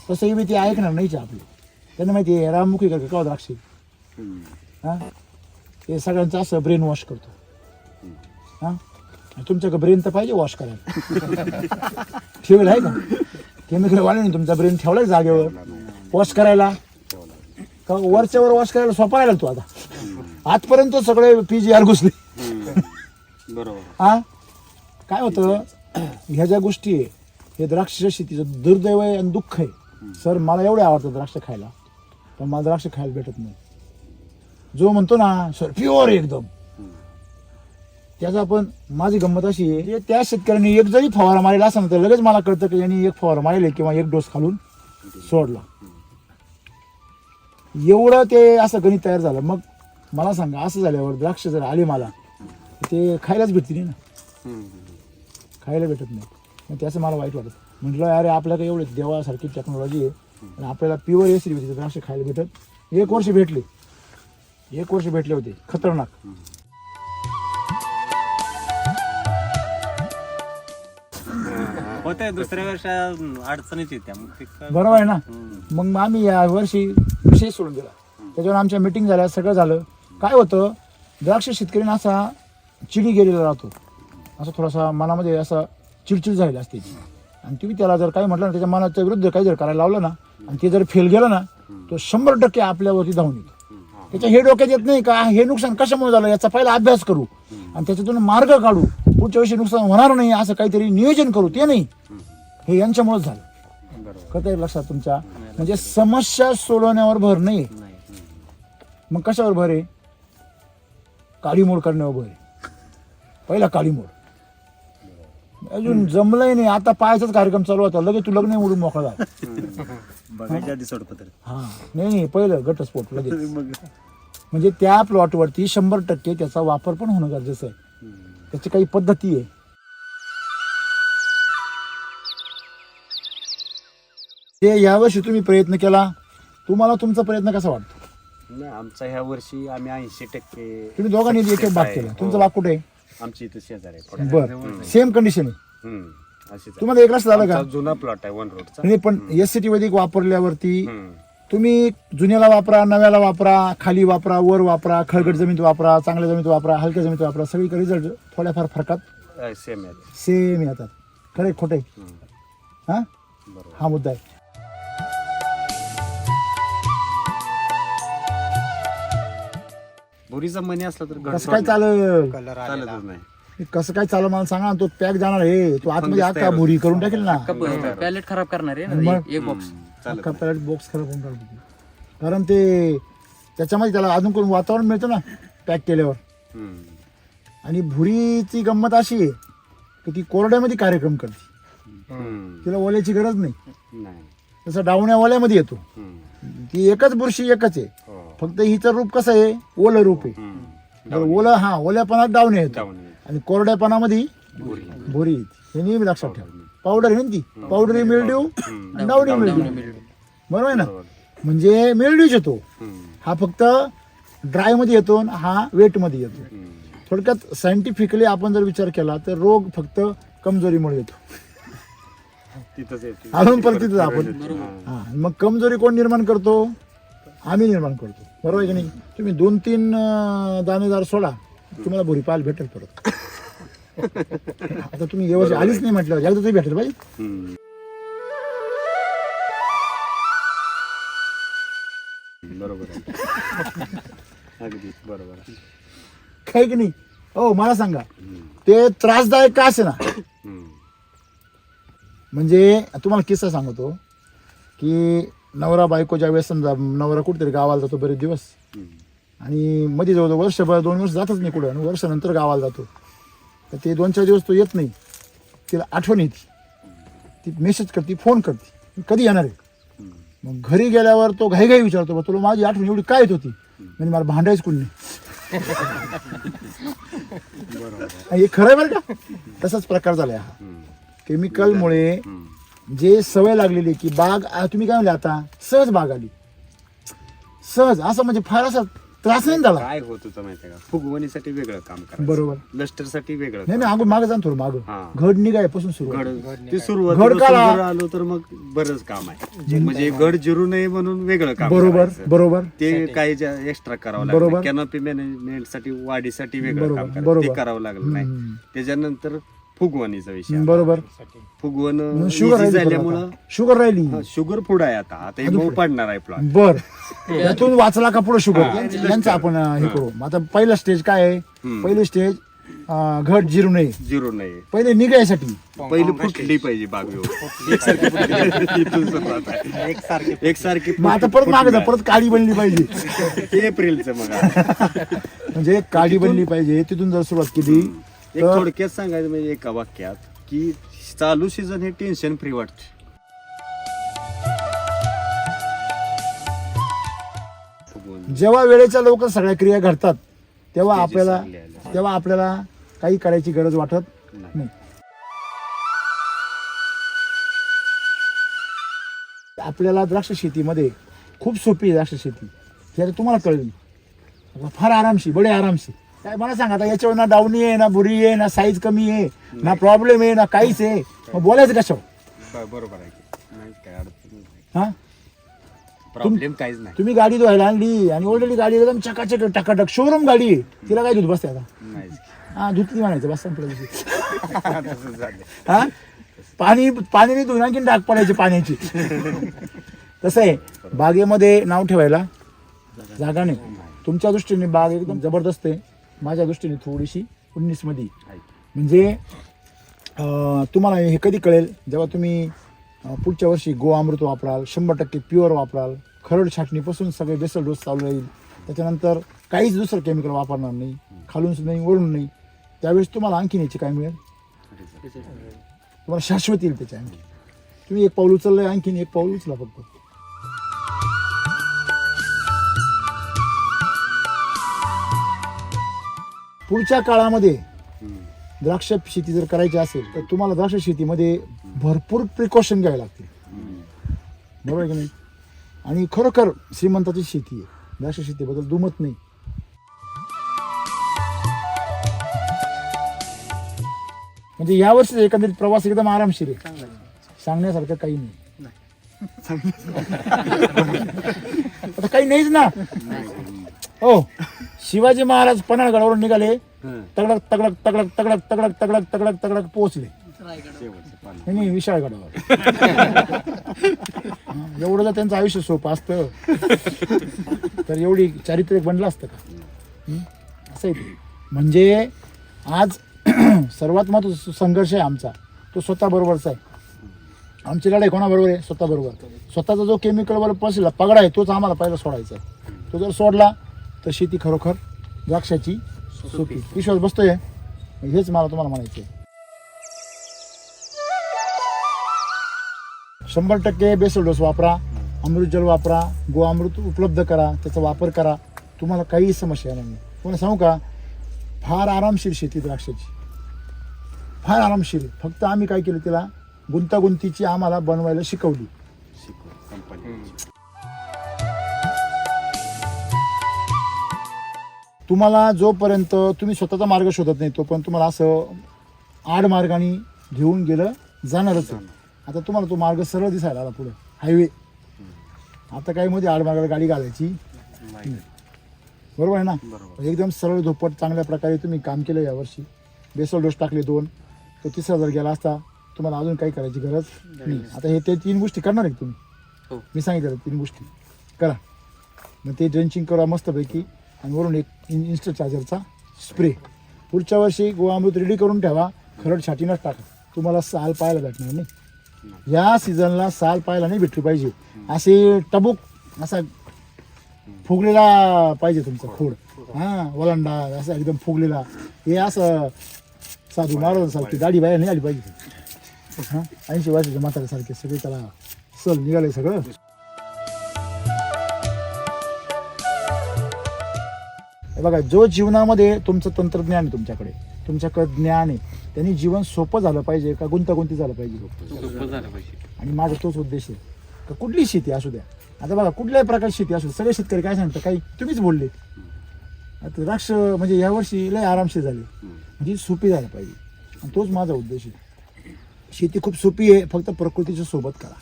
तसंही बी ते ऐकणार नाहीच आपले. त्यांना माहिती आहे राममुखी का का द्राक्ष हा, ते सगळ्यांचं असं ब्रेन वॉश करतो. हा तुमच्याकडे ब्रेन तर पाहिजे वॉश करायला, ठेवेल आहे का केमिकल वाले नाही तुमचा ब्रेन ठेवलाय जागेवर वॉश करायला का, वरच्यावर वॉश करायला सोपा राहिला तू. आता आजपर्यंत सगळे PGR घुसले. बरोबर. हा काय होतं ह्या ज्या गोष्टी आहे हे द्राक्ष शेतीचं दुर्दैव आहे आणि दुःख आहे. सर मला एवढे आवडतं द्राक्ष खायला, पण मला द्राक्ष खायला भेटत नाही. जो म्हणतो ना सर प्युअर एकदम, त्याचा पण माझी गंमत अशी आहे, त्या शेतकऱ्यांनी एक जरी फवारा मारला असं तर लगेच मला कळतं की यांनी एक फवारा मारले किंवा एक डोस खालून सोडला. एवढं ते असं गणित तयार झालं. मग मला सांगा असं झाल्यावर द्राक्ष जर आले मला ते खायलाच भेटते नाही ना, खायला भेटत नाही. मग त्याचं मला वाईट वाटत. म्हटलं अरे आपल्याकडे एवढे देवासारखी टेक्नॉलॉजी आहे आणि आपल्याला प्युअर एसिड द्राक्ष खायला भेटत. 1 वर्ष भेटले, 1 वर्ष भेटले होते खतरनाक. होते दुसऱ्या वर्षात अडचणीच येत्या. बरोबर आहे ना. मग आम्ही या वर्षी विषय सोडून दिला. त्याच्यावर आमच्या मिटिंग झाल्या, सगळं झालं. काय होतं द्राक्ष शेतकऱ्यांना असा चिडी गेलेला राहतो, असं थोडासा मनामध्ये असं चिडचिड झालेली असते. आणि तुम्ही त्याला जर काही म्हटलं ना त्याच्या मनाच्या विरुद्ध काही जर करायला लावलं ना आणि ते जर फेल गेलं ना तो 100% आपल्यावरती धावून येतो. त्याच्या हे डोक्यात येत नाही का हे नुकसान कशामुळे झालं, याचा पहिला अभ्यास करू आणि त्याच्यातून मार्ग काढू, पुढच्या वर्षी नुकसान होणार नाही असं काहीतरी नियोजन करू. ते नाही, हे यांच्यामुळेच झालं. कसं लक्षात तुमच्या, म्हणजे समस्या सोडवण्यावर भर नाही, मग कशावर भर आहे, काळी मोड करण्यावर भर आहे. पहिला काळी मोड अजून जमलंय नाही, आता पायाचाच कार्यक्रम चालू होता लगेच तू लग्न मोडून मोकळा झाला. बघायच्या आधी सोडपत्र. हा नाही पहिलं घटस्फोट लगेच. म्हणजे त्या प्लॉटवरती 100% त्याचा वापर पण होणं गरजेचं आहे. त्याची काही पद्धती आहे. ते यावर्षी तुम्ही प्रयत्न केला, तुम्हाला तुमचा प्रयत्न कसा वाटतो? नाही आमचा ह्या वर्षी आम्ही 80% तुम्ही दोघांनी एक एक बाग केला. तुमचा बाग कुठे आहे? आमची इथं शेजारी आहे. बरं, सेम कंडिशन आहे. अशीच आहे. तुम्हाला एक लक्षात आलं का? आमचा जुना प्लॉट आहे 1 रोडचा. नाही पण SCT वैदिक वापरल्यावरती तुम्ही जुन्याला वापरा, नव्याला वापरा, खाली वापरा, वर वापरा, खळगट जमीन वापरा, चांगल्या जमीन वापरा, हलक्या जमीन वापरा, सगळीकडे रिझल्ट थोड्याफार फरकात सेम आहे सेम येतात. खरे खोटे हा बरोबर. हा मुद्दा आहे. भुरीचा मणी असला तर घड कसं काय चालेल, कलर आलेला चालतच नाही. कसं काय चालेल मला सांगा ना. तो पॅक जाणार हे तो आतमध्ये फंगस आता भुरी करून टाकेल ना. पॅलेट खराब करणार आहे मग? ना एक बॉक्स. चालत अख्खा पॅलेट बॉक्स खराब होऊन टाकतो. कारण ते त्याच्यामध्ये त्याला अजून कोण वातावरण मिळतं ना पॅक केल्यावर. हम्म. आणि भुरीची गंमत अशी आहे की ती कोरड्यामध्ये कार्यक्रम करते. हम्म. तिला ओल्याची गरज नाही. नाही. तसं डावण्या ओल्यामध्ये येतो. हम्म. ती एकच बुरशी एकच आहे. हो. फक्त हिचं रूप कसं आहे, ओलं रूप आहे. हम्म. बरं, ओलं हा ओल्यापणात डावण्या येतो डावणी. आणि कोरड्यापणामध्ये भुरी. भुरी येते. हे नेहमी लक्षात ठेवा. पावडर आहे ना ती पावडरी मिळड्यू आणि डावणी मिळड्यू. बरोबर आहे ना. बरोबर. म्हणजे मिळड्यूच येतो. हम्म. हा फक्त ड्राय मध्ये येतो आणि हा वेट मध्ये येतो. हम्म. थोडक्यात सायंटिफिकली आपण जर विचार केला तर रोग फक्त कमजोरीमुळे येतो. तिथंच येते. अजून पण तिथं आपण हा. हा मग कमजोरी कोण निर्माण करतो, आम्ही निर्माण करतो. बरोबर आहे की नाही. तुम्ही 2-3 दाणेदार सोडा, तुम्हाला भुरी पाहायला भेटेल परत. आता तुम्ही व्यवस्थित आलीच नाही म्हटलं एकदा तरी भेटेल पाहिजे. हम्म. बरोबर आहे. अगदी बरोबर आहे. काय की नाही. हो मला सांगा हम्म. ते त्रासदायक का असे ना. हम्म. म्हणजे तुम्हाला किस्सा सांगतो की नवरा बायको ज्या वेळेस समजा नवरा कुठेतरी गावाला जातो बरेच दिवस हम्म. आणि मध्ये जवळजवळ वर्षभर 2 वर्ष जातच नाही कुठं आणि वर्षानंतर गावाला जातो. तर ते 2-4 दिवस तो येत नाही. तिला आठवण येते. ती मेसेज करते, फोन करते, कधी येणार आहे. हम्म. मग घरी गेल्यावर तो घाई विचारतो, "बा, तुला माझी आठवण एवढी काय येत होती?" म्हणजे मला भांडायच कोण नाही. हे खरं आहे बरं का. तसाच प्रकार झालाय हा. हम्म. केमिकलमुळे हम्म. जे सवय लागलेली की बाग तुम्ही काय म्हणले आता सहज बाग आली. सहज असं म्हणजे फार असा त्रास नाही झाला. काय होत होतं माहितीये का, फुगवणीसाठी वेगळं काम करायचं, बरोबर. लस्टरसाठी वेगळं नाही काम. नाही मागं जाण थोडं मागं. हा. घड निघायपासून सुरू घड आहे. ते सुरुवात घड काढा. आलो तर मग बरंच काम आहे. म्हणजे घड जिरू नये म्हणून वेगळं काम बरोबर करायचं. बरोबर ते काही एक्स्ट्रा करावं बरोबर. लागलं. कॅनोपी मॅनेजमेंट साठी वाढीसाठी वेगळं बरोबर, काम करायचं, बरोबर. ते करावं लागलं नाही. हम्म. त्याच्यानंतर फुगवणीचा विषय आला. बरोबर. फुगवण शुगर easy राहिली झाल्यामुळं शुगर राहिली. शुगर फूड आहे. आता हे मऊ पडणार आहे प्लॉट. बर यातून वाचला का पुढे शुगर यांचं आपण हे करू. मग आता पहिला स्टेज काय आहे. हम्म. पहिली स्टेज घट जिरू नये. जिरू नये. पहिले निघायसाठी पहिली फुटली पाहिजे बाग व्यवस्थित. एकसारखी फुटली पाहिजे. इथून सुरुवात आहे. एकसारखी मग आता परत मागे जा, परत काळी बनली पाहिजे. ते एप्रिलचं मग म्हणजे काळी बनली पाहिजे. तिथून जर सुरुवात केली एक थोडक्यात सांगायचं म्हणजे एका वाक्यात की चालू सीझन हे टेन्शन फ्री वाटते. जेव्हा वेळेच्या लवकर सगळ्या क्रिया घडतात तेव्हा त्याची आपल्याला चांगली आली. काही करायची गरज वाटत नाही. नाही. आपल्याला द्राक्ष शेतीमध्ये खूप सोपी आहे द्राक्ष शेती. हे आता तुम्हाला कळली फार आरामशी बडे आरामशी. काय मला सांगा आता याच्यावर ना डावणी आहे ना बुरी आहे ना साईज कमी आहे ना प्रॉब्लेम आहे ना काहीच आहे. मग बोलायचं कशावर. बरोबर आहे की. नाहीच काय अडचण नाही. हा प्रॉब्लेम काहीच नाही. तुम्ही गाडी धुवायला आणली आणि ऑलरेडी गाडी एकदम चकाचक टकाटक शोरूम गाडी आहे. तिला काय धुत बसते आता. नाहीच. हा धुतली म्हणायचं बस संपलं. तसंच झालं. हा पाणी धुवून आणखीन डाग पडायची पाण्याची. तसं आहे बागेमध्ये नाव ठेवायला जागा नाही. तुमच्या दृष्टीने बाग एकदम जबरदस्त आहे. माझ्या दृष्टीने थोडीशी 19 मध्ये. म्हणजे तुम्हाला हे कधी कळेल जेव्हा तुम्ही पुढच्या वर्षी गो अमृत वापराल, 100% प्युअर वापराल, खरड छाटणीपासून सगळे बेसल डोस चालू राहील, त्याच्यानंतर काहीच दुसरं केमिकल वापरणार नाही, खालून नाही वरून नाही, त्यावेळेस तुम्हाला आणखीन याची काय मिळेल. तुम्हाला शाश्वत येईल त्याच्या. तुम्ही एक पाऊल उचललंय आणखीन एक पाऊल उचला फक्त. पुढच्या काळामध्ये द्राक्ष शेती जर करायची असेल तर तुम्हाला द्राक्ष शेतीमध्ये भरपूर प्रिकॉशन घ्यावे लागतील. बरोबर की नाही. आणि खरोखर श्रीमंताची शेती आहे. द्राक्ष शेतीबद्दल दुमत नाही. म्हणजे या वर्षी एकंदरीत प्रवास एकदम आरामशीर आहे. सांगण्यासारखं काही नाही. आता काही नाहीच ना. हो, शिवाजी महाराज पन्हाळगडावरून निघाले, तगडक तगडक तगडक तगडक तगडक तगडक तगडक तगडक पोहोचले. नाही विशाळगडावर. एवढं जर त्यांचं आयुष्य सोपं असतं तर एवढी चारित्र्य बनलं असतं का? असं आहे ते. म्हणजे आज सर्वात महत्त्वाचा संघर्ष आहे आमचा, तो स्वतः बरोबरचा आहे. आमची लढाई कोणाबरोबर आहे? स्वतः बरोबर. स्वतःचा जो केमिकलवर पसला पगडा आहे तोच आम्हाला पहिला सोडायचा आहे. तो जर सोडला तर शेती खरोखर द्राक्षाची सोपी. विश्वास बसतोय? हेच मला तुम्हाला म्हणायचं आहे. 100% बेसल डोस वापरा, अमृत जल वापरा, गो अमृत उपलब्ध करा, त्याचा वापर करा, तुम्हाला काही समस्या येणार नाही. तुम्हाला सांगू का, फार आरामशीर शेती द्राक्षाची, फार आरामशीर. फक्त आम्ही काय केलं, तिला गुंतागुंतीची आम्हाला बनवायला शिकवली. तुम्हाला जोपर्यंत तुम्ही स्वतःचा मार्ग शोधत नाही तोपर्यंत तुम्हाला असं आड मार्गाने घेऊन गेलं जाणारच आहे. आता तुम्हाला तो मार्ग सरळ दिसायला आला पुढे, हायवे. आता काही मध्ये आड मार्गाला गाडी घालायची, बरोबर आहे ना? एकदम सरळ धोपट चांगल्या प्रकारे तुम्ही काम केलं यावर्षी. बेसल डोस टाकले 2, तो 3रा जर गेला असता तुम्हाला अजून काही करायची गरज नाही. आता हे ते 3 गोष्टी करणार आहे तुम्ही. मी सांगितलं 3 गोष्टी करा. मग ते ड्रेंचिंग करा मस्तपैकी, आणि वरून एक इन्स्टा चार्जरचा स्प्रे. पुढच्या वर्षी गोअमृत रेडी करून ठेवा, खरड छाटीनच टाका. तुम्हाला साल पाहायला भेटणार नाही. या सीझनला साल पाहायला नाही भेटली पाहिजे. असे टबूक असा फुगलेला पाहिजे तुमचा खोड. वलांडा असा एकदम फुगलेला. हे असं साधू महाराजांसारखी दाढी बाहेर नाही आली पाहिजे. 80 वर्षाच्या म्हाताऱ्यासारखे सगळे त्याला सल निघाले सगळं. बघा, जो जीवनामध्ये तुमचं तंत्रज्ञान आहे, तुमच्याकडे ज्ञान आहे, त्यांनी जीवन सोपं झालं पाहिजे का गुंतागुंती झालं पाहिजे? आणि माझा तोच उद्देश आहे का कुठली शेती असू द्या. आता बघा, कुठल्याही प्रकारची शेती असू, सगळे शेतकरी काय सांगतात, काही तुम्हीच बोलले, आता द्राक्ष म्हणजे यावर्षी लय आरामशीर झाली, म्हणजे सोपी झाली पाहिजे. आणि तोच माझा उद्देश आहे. शेती खूप सोपी आहे, फक्त प्रकृतीच्या सोबत करा.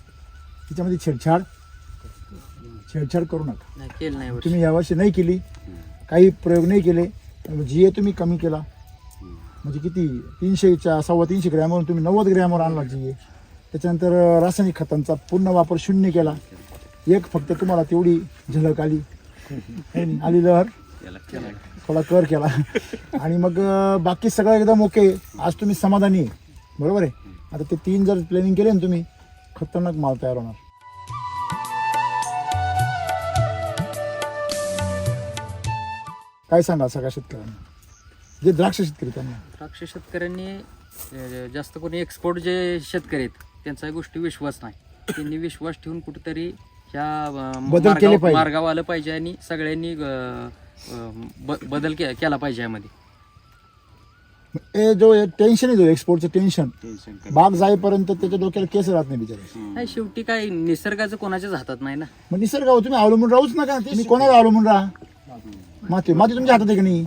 तिच्यामध्ये छेडछाड करू नका. तुम्ही यावर्षी नाही केली, काही प्रयोग नाही केले, जीए तुम्ही कमी केला, म्हणजे किती 300च्या 350 ग्रॅमवरून तुम्ही 90 ग्रॅमवर आणला जीए. त्याच्यानंतर रासायनिक खतांचा पूर्ण वापर 0 केला. एक फक्त तुम्हाला तेवढी झलक आली लहर, थोडा कर केला, आणि मग बाकी सगळं एकदम ओके. आज तुम्ही समाधानी आहे, बरोबर आहे. आता ते 3 जर प्लॅनिंग केले ना तुम्ही, खतरनाक माल तयार होणार. काय सांगा सगळ्या शेतकऱ्यांना, जे द्राक्ष शेतकरी त्यांना? द्राक्ष शेतकऱ्यांनी जास्त करून एक्सपोर्ट जे शेतकरी आहेत त्यांचा या गोष्टी विश्वास नाही. त्यांनी विश्वास ठेवून कुठेतरी ह्या बदल केले पाहिजे, मार्गावर आलं पाहिजे, आणि सगळ्यांनी बदल केला पाहिजे यामध्ये. जो टेन्शन आहे, जो एक्सपोर्टचं टेन्शन, बाग जाईपर्यंत त्याच्या डोक्याला केस राहत नाही बिचारे. नाही, शेवटी काय निसर्गाचं कोणाच्याच हातात नाही ना. मग निसर्गावर तुम्ही अवलंबून राहूच नका. तुम्ही कोणाला अवलंबून राहा? माती तुमच्या हातात आहे की नाही?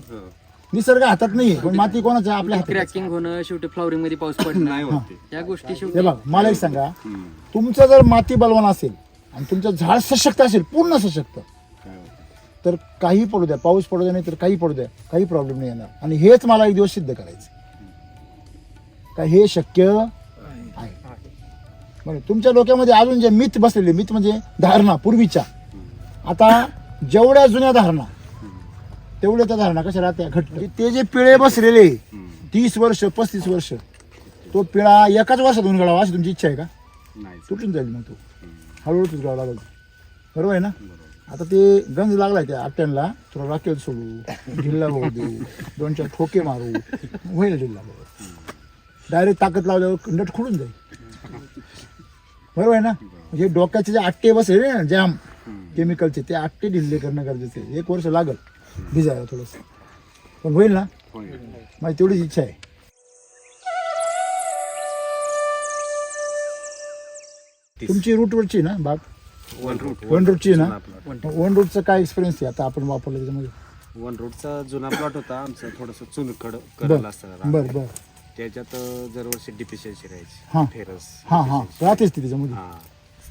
निसर्ग हातात नाही, पण माती कोणाच्या? आपल्या हातात. क्रॅकिंग होणं, शेवटी फ्लॉवरिंग मध्ये पाऊस पडणं, या गोष्टी शेवटी. हे बघ, मला एक सांगा, तुमचं जर माती बलवान असेल आणि तुमचं झाड सशक्त असेल, पूर्ण सशक्त, तर काही पडू द्या, पाऊस पडू द्या, नाही तर काही पडू द्या, काही प्रॉब्लेम नाही येणार. आणि हेच मला एक दिवस सिद्ध करायचं का हे शक्य आहे. बरं, तुमच्या डोक्यामध्ये अजून जे मिथ बसलेले, मिथ म्हणजे धारणा पूर्वीच्या, आता जेवढ्या जुन्या धारणा तेवढ्या त्या धारणा कशा राहत्या घट्ट. ते जे पिळे बसलेले 30 वर्ष 35 वर्ष, तो पिळा एकाच वर्षात होऊन गळावा अशी तुमची इच्छा आहे का? तुटून जाईल. मग तो हळूहळू तुटगावा लागेल, बरोबर आहे ना? आता ते गंज लागलाय त्या आट्यांना, थोडा राखेल सोडू, ढिल्ला होऊ देऊ, 2-4 ठोके मारू, होईल ढिल्ला. डायरेक्ट ताकद लावल्यावर नट खुडून जाईल, बरोबर आहे ना? म्हणजे डोक्याचे जे आट्टे बसले ना जॅम केमिकलचे, ते आट्टे ढिल्ले करणं गरजेचं आहे. 1 वर्ष लागल भिजायला थोडंसं, पण होईल ना? माझी तेवढीच इच्छा आहे. तुमची रूटवरची ना बाग, वन रूटची ना? वन रूटचं काय एक्सपिरियन्स आहे आता आपण वापरलं त्याच्यामध्ये? वन रूटचा जुना प्लॉट होता आमचा, थोडंसं चुनखड करल असतं. बरं. त्याच्यात दरवर्षी डिफिशियन्सी हा. राहायची, फेरस. राहतेच ती त्याच्यामध्ये.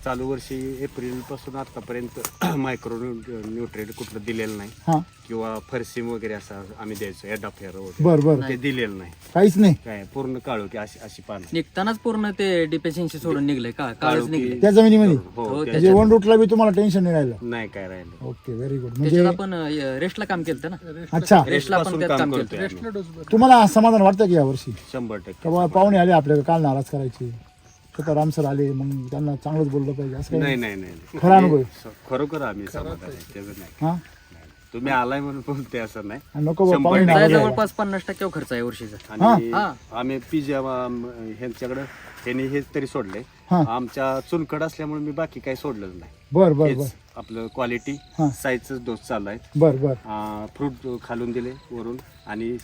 चालू वर्षी एप्रिल पासून आतापर्यंत मायक्रो न्यूट्रिएंट कुठलं दिलेलं नाही हा किंवा फरसिम वगैरे असं आम्ही द्यायचो एडाफेअर वगैरे बर बर ते दिलेलं नाही. काहीच नाही. काय पूर्ण काळू की अशी अशी पानं. निघतानाच पूर्ण ते डिफिशियन्सी सोडून निघले का काळच निघले. त्या जमिनीमध्ये हो म्हणजे वन रूटला बी तुम्हाला टेन्शन नाही राहिलं. नाही काय राहिलं. Okay very good. त्याच्यात म्हणजे आपण रेस्टला काम केलं ना. अच्छा रेस्टला आपण पासून त्यात काम करतोय केलं. आम्ही. तुम्हाला समाधान वाटतं की यावर्षी 100%. का बाबा पाहुणे आले आपल्याकडे काल नाराज करायचे स्वतः रामसर आले मग त्यांना चांगलंच बोललं पाहिजे असं नाही काही नाही नाही खरा अनुभव आहे. खरोखर आम्ही समाधान आहे त्याचं नाही. हा तुम्ही आलाय म्हणून बोलते असं नाही. आणि नको बाबा 100% पाहुणे त्याचा नाराज व्हायला. जवळपास 50% खर्च आहे वर्षीचा. आणि हा. आम्ही पिझ्या ह्यांच्याकडं त्यांनी हे तरी सोडले. हा. आमच्या चुनकड असल्यामुळे मी बाकी काही सोडलंच नाही. बर बर बर हेच आपलं क्वालिटी हा. साईजच डोस चाललाय. बर बर. फ्रूट खालून दिले वरून आणि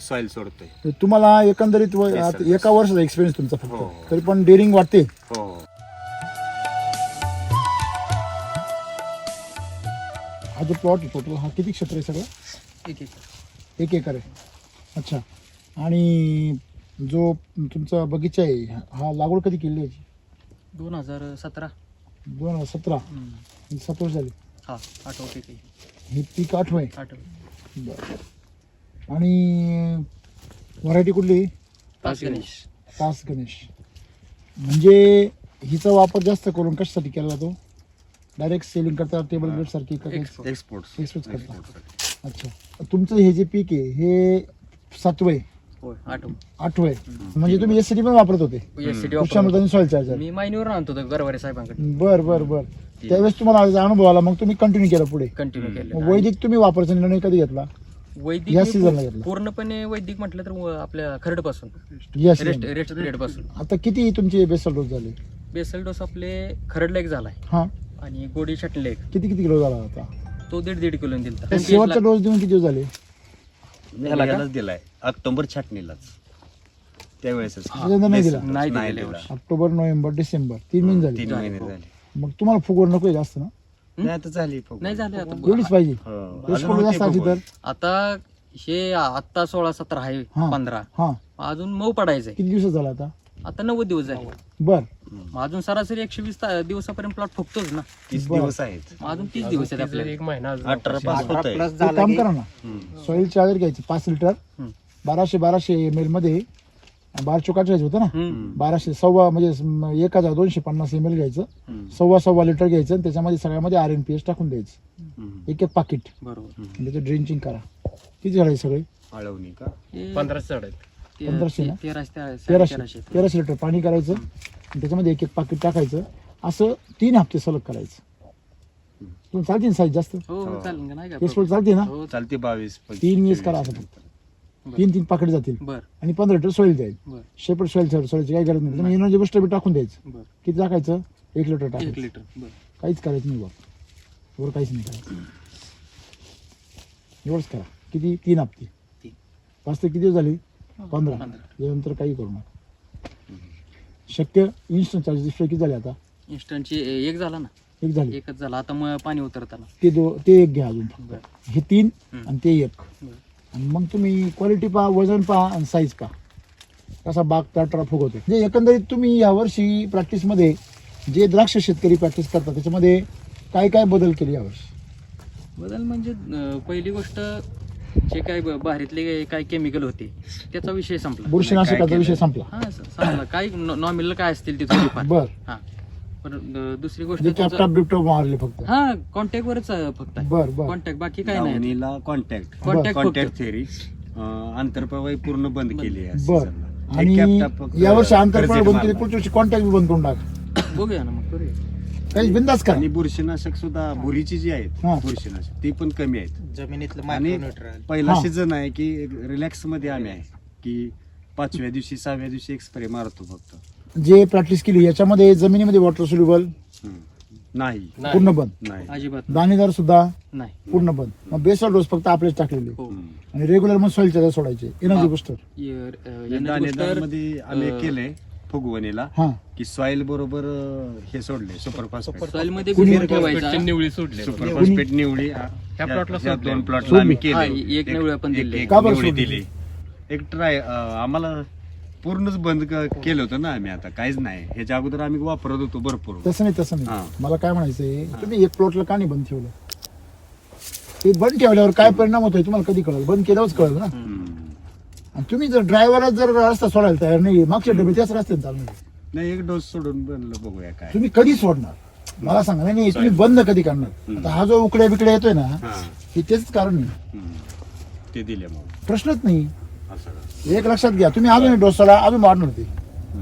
सॉइल सोडतोय. तर तुम्हाला एकंदरीत आता एका वर्षाचा एक्सपिरियन्स तुमचा हो. फक्त तरी पण डेअरिंग वाटते. हो हा जो प्लॉट आहे टोटल हा किती क्षेत्र आहे सगळं? एक एक 1 एकर आहे. अच्छा. आणि जो तुमचा बगीचा आहे हा लागवड कधी केली याची? 2017. 2017. 7 वर्ष झाली. हा आठवते की हे पीक 8 आहे. आठवते. बरं. आणि व्हरायटी कुठली? पाच गणेश. तास गणेश. म्हणजे हिचा वापर जास्त करून कशासाठी केला जातो? डायरेक्ट सेलिंग करता टेबल ग्रेड सारखी Export. एक्सपोर्ट एक्सपोर्ट करता. अच्छा. तुमचं हे जे पीक आहे हे 7वं आहे होय 8वं आहे म्हणजे तुम्ही एसटी पण वापरत होते एससीडी कृषामृत आणि सॉइल चार्जर. मी मायनीवर आणतो गरवारे साहेबांकडे. बर बर बर. त्यावेळेस तुम्हाला आज अनुभव आला मग तुम्ही कंटिन्यू केलं पुढे. कंटिन्यू केलं. मग वैदिक तुम्ही वापरायचा निर्णय कधी घेतला? वैदिक या मी सीझनला घेतला. पूर्णपणे वैदिक म्हटलं तर आपल्या खरड पासून या रेस्ट season. रेस्ट पिरियड पासून. आता किती तुमचे बेसल डोस झाले? बेसल डोस आपले खरडला एक झालाय हा आणि गोडी छटले एक. किती किती किलो झाला आता? तो 1.5 किलो दिलता. त्या शेवटचा डोस देऊन किती दिवस झाले? ह्यालाच दिलाय ऑक्टोबर छाटणीलाच त्यावेळेस त्याच्यानंतर नाही दिला. नाही नाही दिलेले दिला. वर्षी. ऑक्टोबर नोव्हेंबर डिसेंबर 3 महिने 3 झाले. महिने झाले. मग तुम्हाला फुगवड नको जास्त ना? नाही आता झाली फुगवण. नाही झाले आता. एवढीच पाहिजे. हो. तेच अजून पडू होती जास्त आली फुगवण. तर आता हे आता 16-17 आहे हा. 15 हा अजून मऊ पडायचंय. किती दिवस झाला आता? आता 90 दिवस झाले. बर. मग अजून सरासरी 120 दिवसापर्यंत प्लॉट फुगतोच ना. 30 दिवस आहेत. मग अजून 30 दिवस आहेत आपल्याला. 18 पास होत आहे. प्लस एक झाला काम की करा ना सॉइल चार्जर घ्यायची 5 लिटर. 1200 ml मध्ये 12 चोकाट घ्यायचं होतं ना. 1200 सव्वा म्हणजे 1250 ml घ्यायचं. सव्वा लिटर घ्यायचं आणि त्याच्यामध्ये सगळ्यामध्ये RNPS टाकून द्यायचं. एक पाकिट. बरोबर. त्याचं ड्रिंचिंग करा. किती झाडे सगळे? आळवणी का 15 चढ आहेत. 1500 ना? 1300. 1300 लिटर पाणी करायचं आणि त्याच्यामध्ये एक पाकिट टाकायचं. असं 3 हप्ते सलग करायचं. तुम्ही चालते ना साईज जास्त? हो हो, चालेल का नाही का एक्सपोर्ट चालते ना? हो, चालते 22 3 वीस करा असं फक्त. 3 पाकिट जातील बर आणि 15 लिटर सॉइल जाईल. बर शेपट सॉइलची काही गरज नाही. तुम्ही एनर्जी बुस्टर बी टाकून द्यायचं. बर. किती टाकायचं? 1 लिटर 1 टाकायचं. लिटर. बर काहीच करायचं नाही वर काहीच नाही करायचं. एवढंच करा. किती? 3 हप्ते. 5 ते किती दिवस झाले? 15. त्यानंतर काही करू नका. शक्य इन्स्टंट चार्जेस डिस्प्ले किती झाले आता? इन्स्टंटची एक झाला ना. एक झाले. एकच झाला. आता मग पाणी उतरताना. ते एक घ्या अजून फक्त. बर हे 3 आणि ते 1. बर. आणि मग तुम्ही क्वालिटी पहा, वजन पहा आणि साईज पहा कसा बाग ताटरा फुगवतो. म्हणजे एकंदरीत तुम्ही यावर्षी प्रॅक्टिसमध्ये जे द्राक्ष शेतकरी प्रॅक्टिस करतात त्याच्यामध्ये काय काय बदल केले यावर्षी? बदल म्हणजे पहिली गोष्ट जे काय बाहेरीतले काय केमिकल होते त्याचा विषय संपला. बुरशीनाशकाचा विषय संपला. हा संपला. काय नॉमिनल काय असतील ते थोडीफार. बर. हा पण दुसरी गोष्ट जे तुमचं- कॅपटॉप बिपटॉप मारले फक्त. हा कॉन्टॅक्ट वरच फक्त आहे. बर बर कॉन्टॅक्ट बाकी काय नाही. लावणीला कॉन्टॅक्ट कॉन्टॅक्ट कॉन्टॅक्ट थिअरी आंतरप्रवाही पूर्ण बंद केली आहे बर. seasonला. आणि एक cap टाक- यावर्षी आंतरपण गरजेचं बंद केली, मारला. पुढच्या वर्षी कॉन्टॅक्ट बी बंद करून टाक. बघूया ना मग करूया. काही बिंदास करा. आणि बुरशीनाशक सुद्धा भुरीची जी आहेत हा. बुरशीनाशक ती पण कमी आहेत. जमिनीतलं आणि मायक्रोन्यूट्रल पहिला हा. सीझन आहे की रिलॅक्स मध्ये आम्ही आहे की 5व्या दिवशी 6व्या दिवशी एक स्प्रे मारतो फक्त. जे प्रॅक्टिस केली याच्यामध्ये जमिनीमध्ये वॉटर सोल्युबल नाही पूर्ण बंद. नाही अजिबात दाणेदार सुद्धा नाही. पूर्ण बंद. मग बेसल डोस फक्त आपलेच टाकलेले हो. आणि रेग्युलर मग सॉइल चार्जर सोडायचे. Energy booster. दाणेदार मध्ये आम्ही केलंय फुगवणीला हा की सॉइल बरोबर हे सोडले सुपर फॉस्फेट सॉइल मध्ये कुणी- गुण ठेवायचा. सुपर फॉस्फेट निवडी ह्या 2 प्लॉटला आम्ही हा, केले. एक निवडी आपण दिली. का बरं निवडी सोडली? दिली. एक ट्राय आम्हाला पूर्णच बंद केलं होतं ना आम्ही. आता काहीच नाही. ह्याच्या अगोदर आम्ही वापरत होतो भरपूर. तसं नाही हा. मला काय म्हणायचंय, तुम्ही एक प्लॉटला का नाही बंद ठेवलं? ते बंद ठेवल्यावर काय परिणाम होतोय तुम्हाला कधी कळलं? बंद केल्यावरच कळलं ना. आणि तुम्ही जर ड्रायव्हरच जर रस्ता सोडायला तयार नाही, मागच्या डबे त्याच रस्त्याने चालणार. नाही, एक डोस सोडून बनलं, बघूया काय. तुम्ही कधी सोडणार मला सांगा. नाही तुम्ही बंद कधी करणार? आता हा जो उकड्या बिकड्या येतोय ना, हा. हे तेच कारण नाही, ते दिले मग प्रश्नच नाही. असं का? एक लक्षात घ्या, तुम्ही अजून डोस सोडा, अजून वाढणार ते.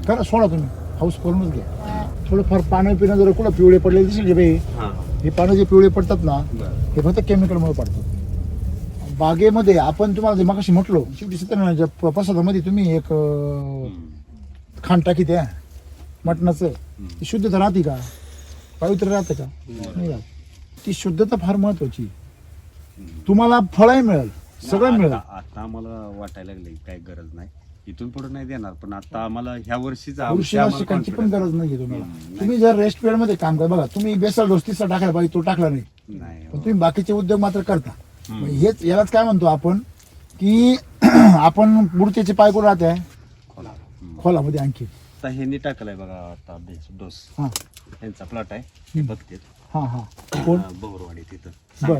खरं सोडा तुम्ही, हाऊस करूनच घ्या. थोडंफार पाणी पिणं जर कुठं पिवळे पडलेले दिसेल जे बाई, हा. हे पानं जे पिवळे पडतात ना, बरं. हे फक्त केमिकलमुळे पडतात. बागेमध्ये आपण तुम्हाला जे मगाशी म्हटलो, शेवटी सत्यनारायणच्या प्रसादामध्ये तुम्ही एक खांड टाकी द्या मटणाचं, ती शुद्धता राहते का? पवित्र राहते का? नाही राहत. ती शुद्धता फार महत्वाची. तुम्हाला फळही मिळेल, सगळं मिळेल. आता आम्हाला वाटायला लागले काही गरज नाही, इथून पुढे नाही देणार. पण आता आम्हाला ह्या वर्षीच शिकायची पण गरज नाहीये तुम्हाला. तुम्ही जर रेस्ट पिरियड मध्ये काम करा, बघा तुम्ही बेसल डोस तिसरा टाकायला पाहिजे, तो टाकला नाही, नाही. पण तुम्ही बाकीचे उद्योग मात्र करता. मग हेच यालाच काय म्हणतो आपण की आपण बुडतेचे पाय कुठं राहते खोलामध्ये आणखी. आता ह्यांनी टाकलाय बघा आता डोस. हा त्यांचा प्लॉट आहे, हे बघते. हा हा कोण? बहुरवाडी तिथं बर.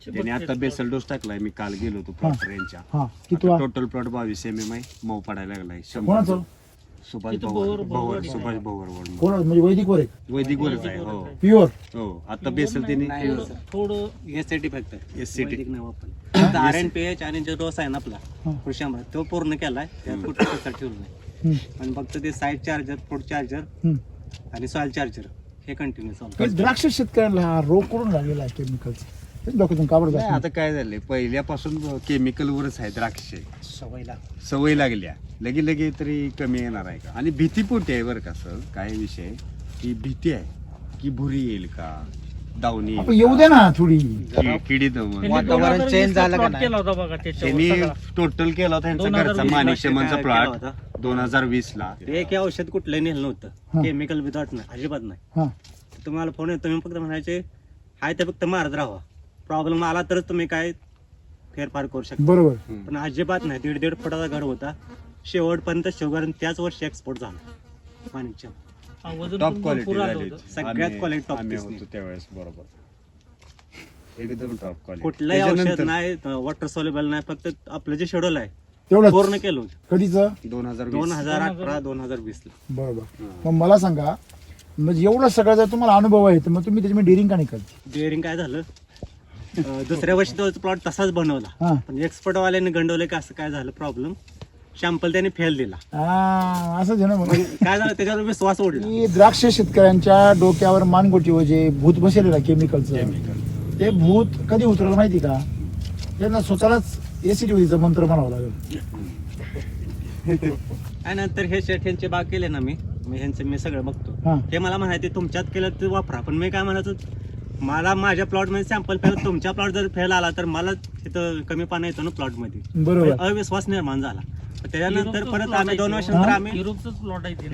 त्यांनी आता बेसल डोस टाकलाय. मी काल गेलो होतो प्लॉट यांच्या. हा किती टोटल प्लॉट 22 MM आहे. मऊ पडायला लागलाय. कोणाचं? सुभाष भवर सुभाष भवर कोण म्हणजे वैदिक वर वैदिक वरच आहे. हो प्युअर. हो. आता बेसल त्यांनी थोडं एसआयटी फक्त SCT. नाही वापरलं. RNPH आणि जो डोस आहे ना आपला हा. कृषी अमृत तो पूर्ण केलाय. त्यात कुठं कसं ठेवलं नाही. आणि फक्त ते साईड चार्जर, फूड चार्जर आणि सॉइल चार्जर हे कंटिन्यू चालू. द्राक्ष शेतकऱ्यांना हा रोग करून लागलेला आहे केमिकलचा. डोक्यातून काबड नाही, जात आता काय झालंय, पहिल्यापासून केमिकल वरच आहे द्राक्ष. सवय लागल्या लगे लगे तरी कमी येणार आहे का? आणि भीतीपोटी आहे बरं का सर. काय विषय की भीती आहे की भुरी येईल का, दावणी आपण येऊ द्या ना थोडी. किडी दमन. वातावरण चेंज झालं का नाही? त्यांनी टोटल केला होता त्यांचा घरचा माणिक शेमनचा प्लॉट 2020 ला. ते एक औषध कुठलंही नेलं हा. नव्हतं. केमिकल विदाउट नाही, अजिबात नाही. हा तुम्हाला फोन येतो, तुम्ही फक्त म्हणायचे हाय ते फक्त मारत राहा. प्रॉब्लेम आला तरच तुम्ही काय फेरफार करू शकता. बरोबर. पण अजिबात नाही. 1.5 फुटाचा घर होता. शेवटपर्यंत शुगर त्याच वर्षी एक्सपोर्ट झाला माणिकच्या. टॉप क्वालिटी झाली. सगळ्यात quality top आम्ही piece होतो त्यावेळेस बरोबर. एकदम टॉप क्वालिटी. कुठलंही औषध नाही, वॉटर सॉल्युबल नाही. फक्त आपलं जे शेड्यूल आहे तेवढंच. पूर्ण केलं होतं कधीच 2018 2020 ला. बरोबर. मग मला सांगा, म्हणजे एवढं सगळं जर तुम्हाला अनुभव आहे तर मग तुम्ही त्याच्यामध्ये डेअरिंग का नाही करते? डेअरिंग काय झालं, दुसऱ्या वर्षी तो प्लॉट तसाच हा. बनवला. पण एक्सपर्ट वाल्याने गंडवलं की असं काय झालं प्रॉब्लेम. शॅम्पल त्याने फेल दिला. असंच आहे ना. मग काय झालं, त्याच्यावर विश्वास उडला. की द्राक्ष शेतकऱ्यांच्या डोक्यावर मानगोटी जे भूत बसेल ना केमिकलचं, ते भूत कधी उतरलं माहिती का? त्यांना स्वतःलाच एसिडिटीचा मंत्र म्हणावा लागेल. आणि नंतर हे शेट ह्यांचे बाग केले ना मी ह्यांचं मी सगळं बघतो. हा. ते मला म्हणायचे तुमच्यात केलं ते वापरा. पण मी काय म्हणायचो, मला माझ्या प्लॉट मध्ये सॅम्पल फेल, तुमच्या प्लॉट जर फेल आला तर मला तिथं कमी पाणी येतो ना प्लॉट मध्ये. बरोबर. अविश्वास निर्माण झाला. त्याच्यानंतर परत आम्ही 2 वर्षानंतर आम्ही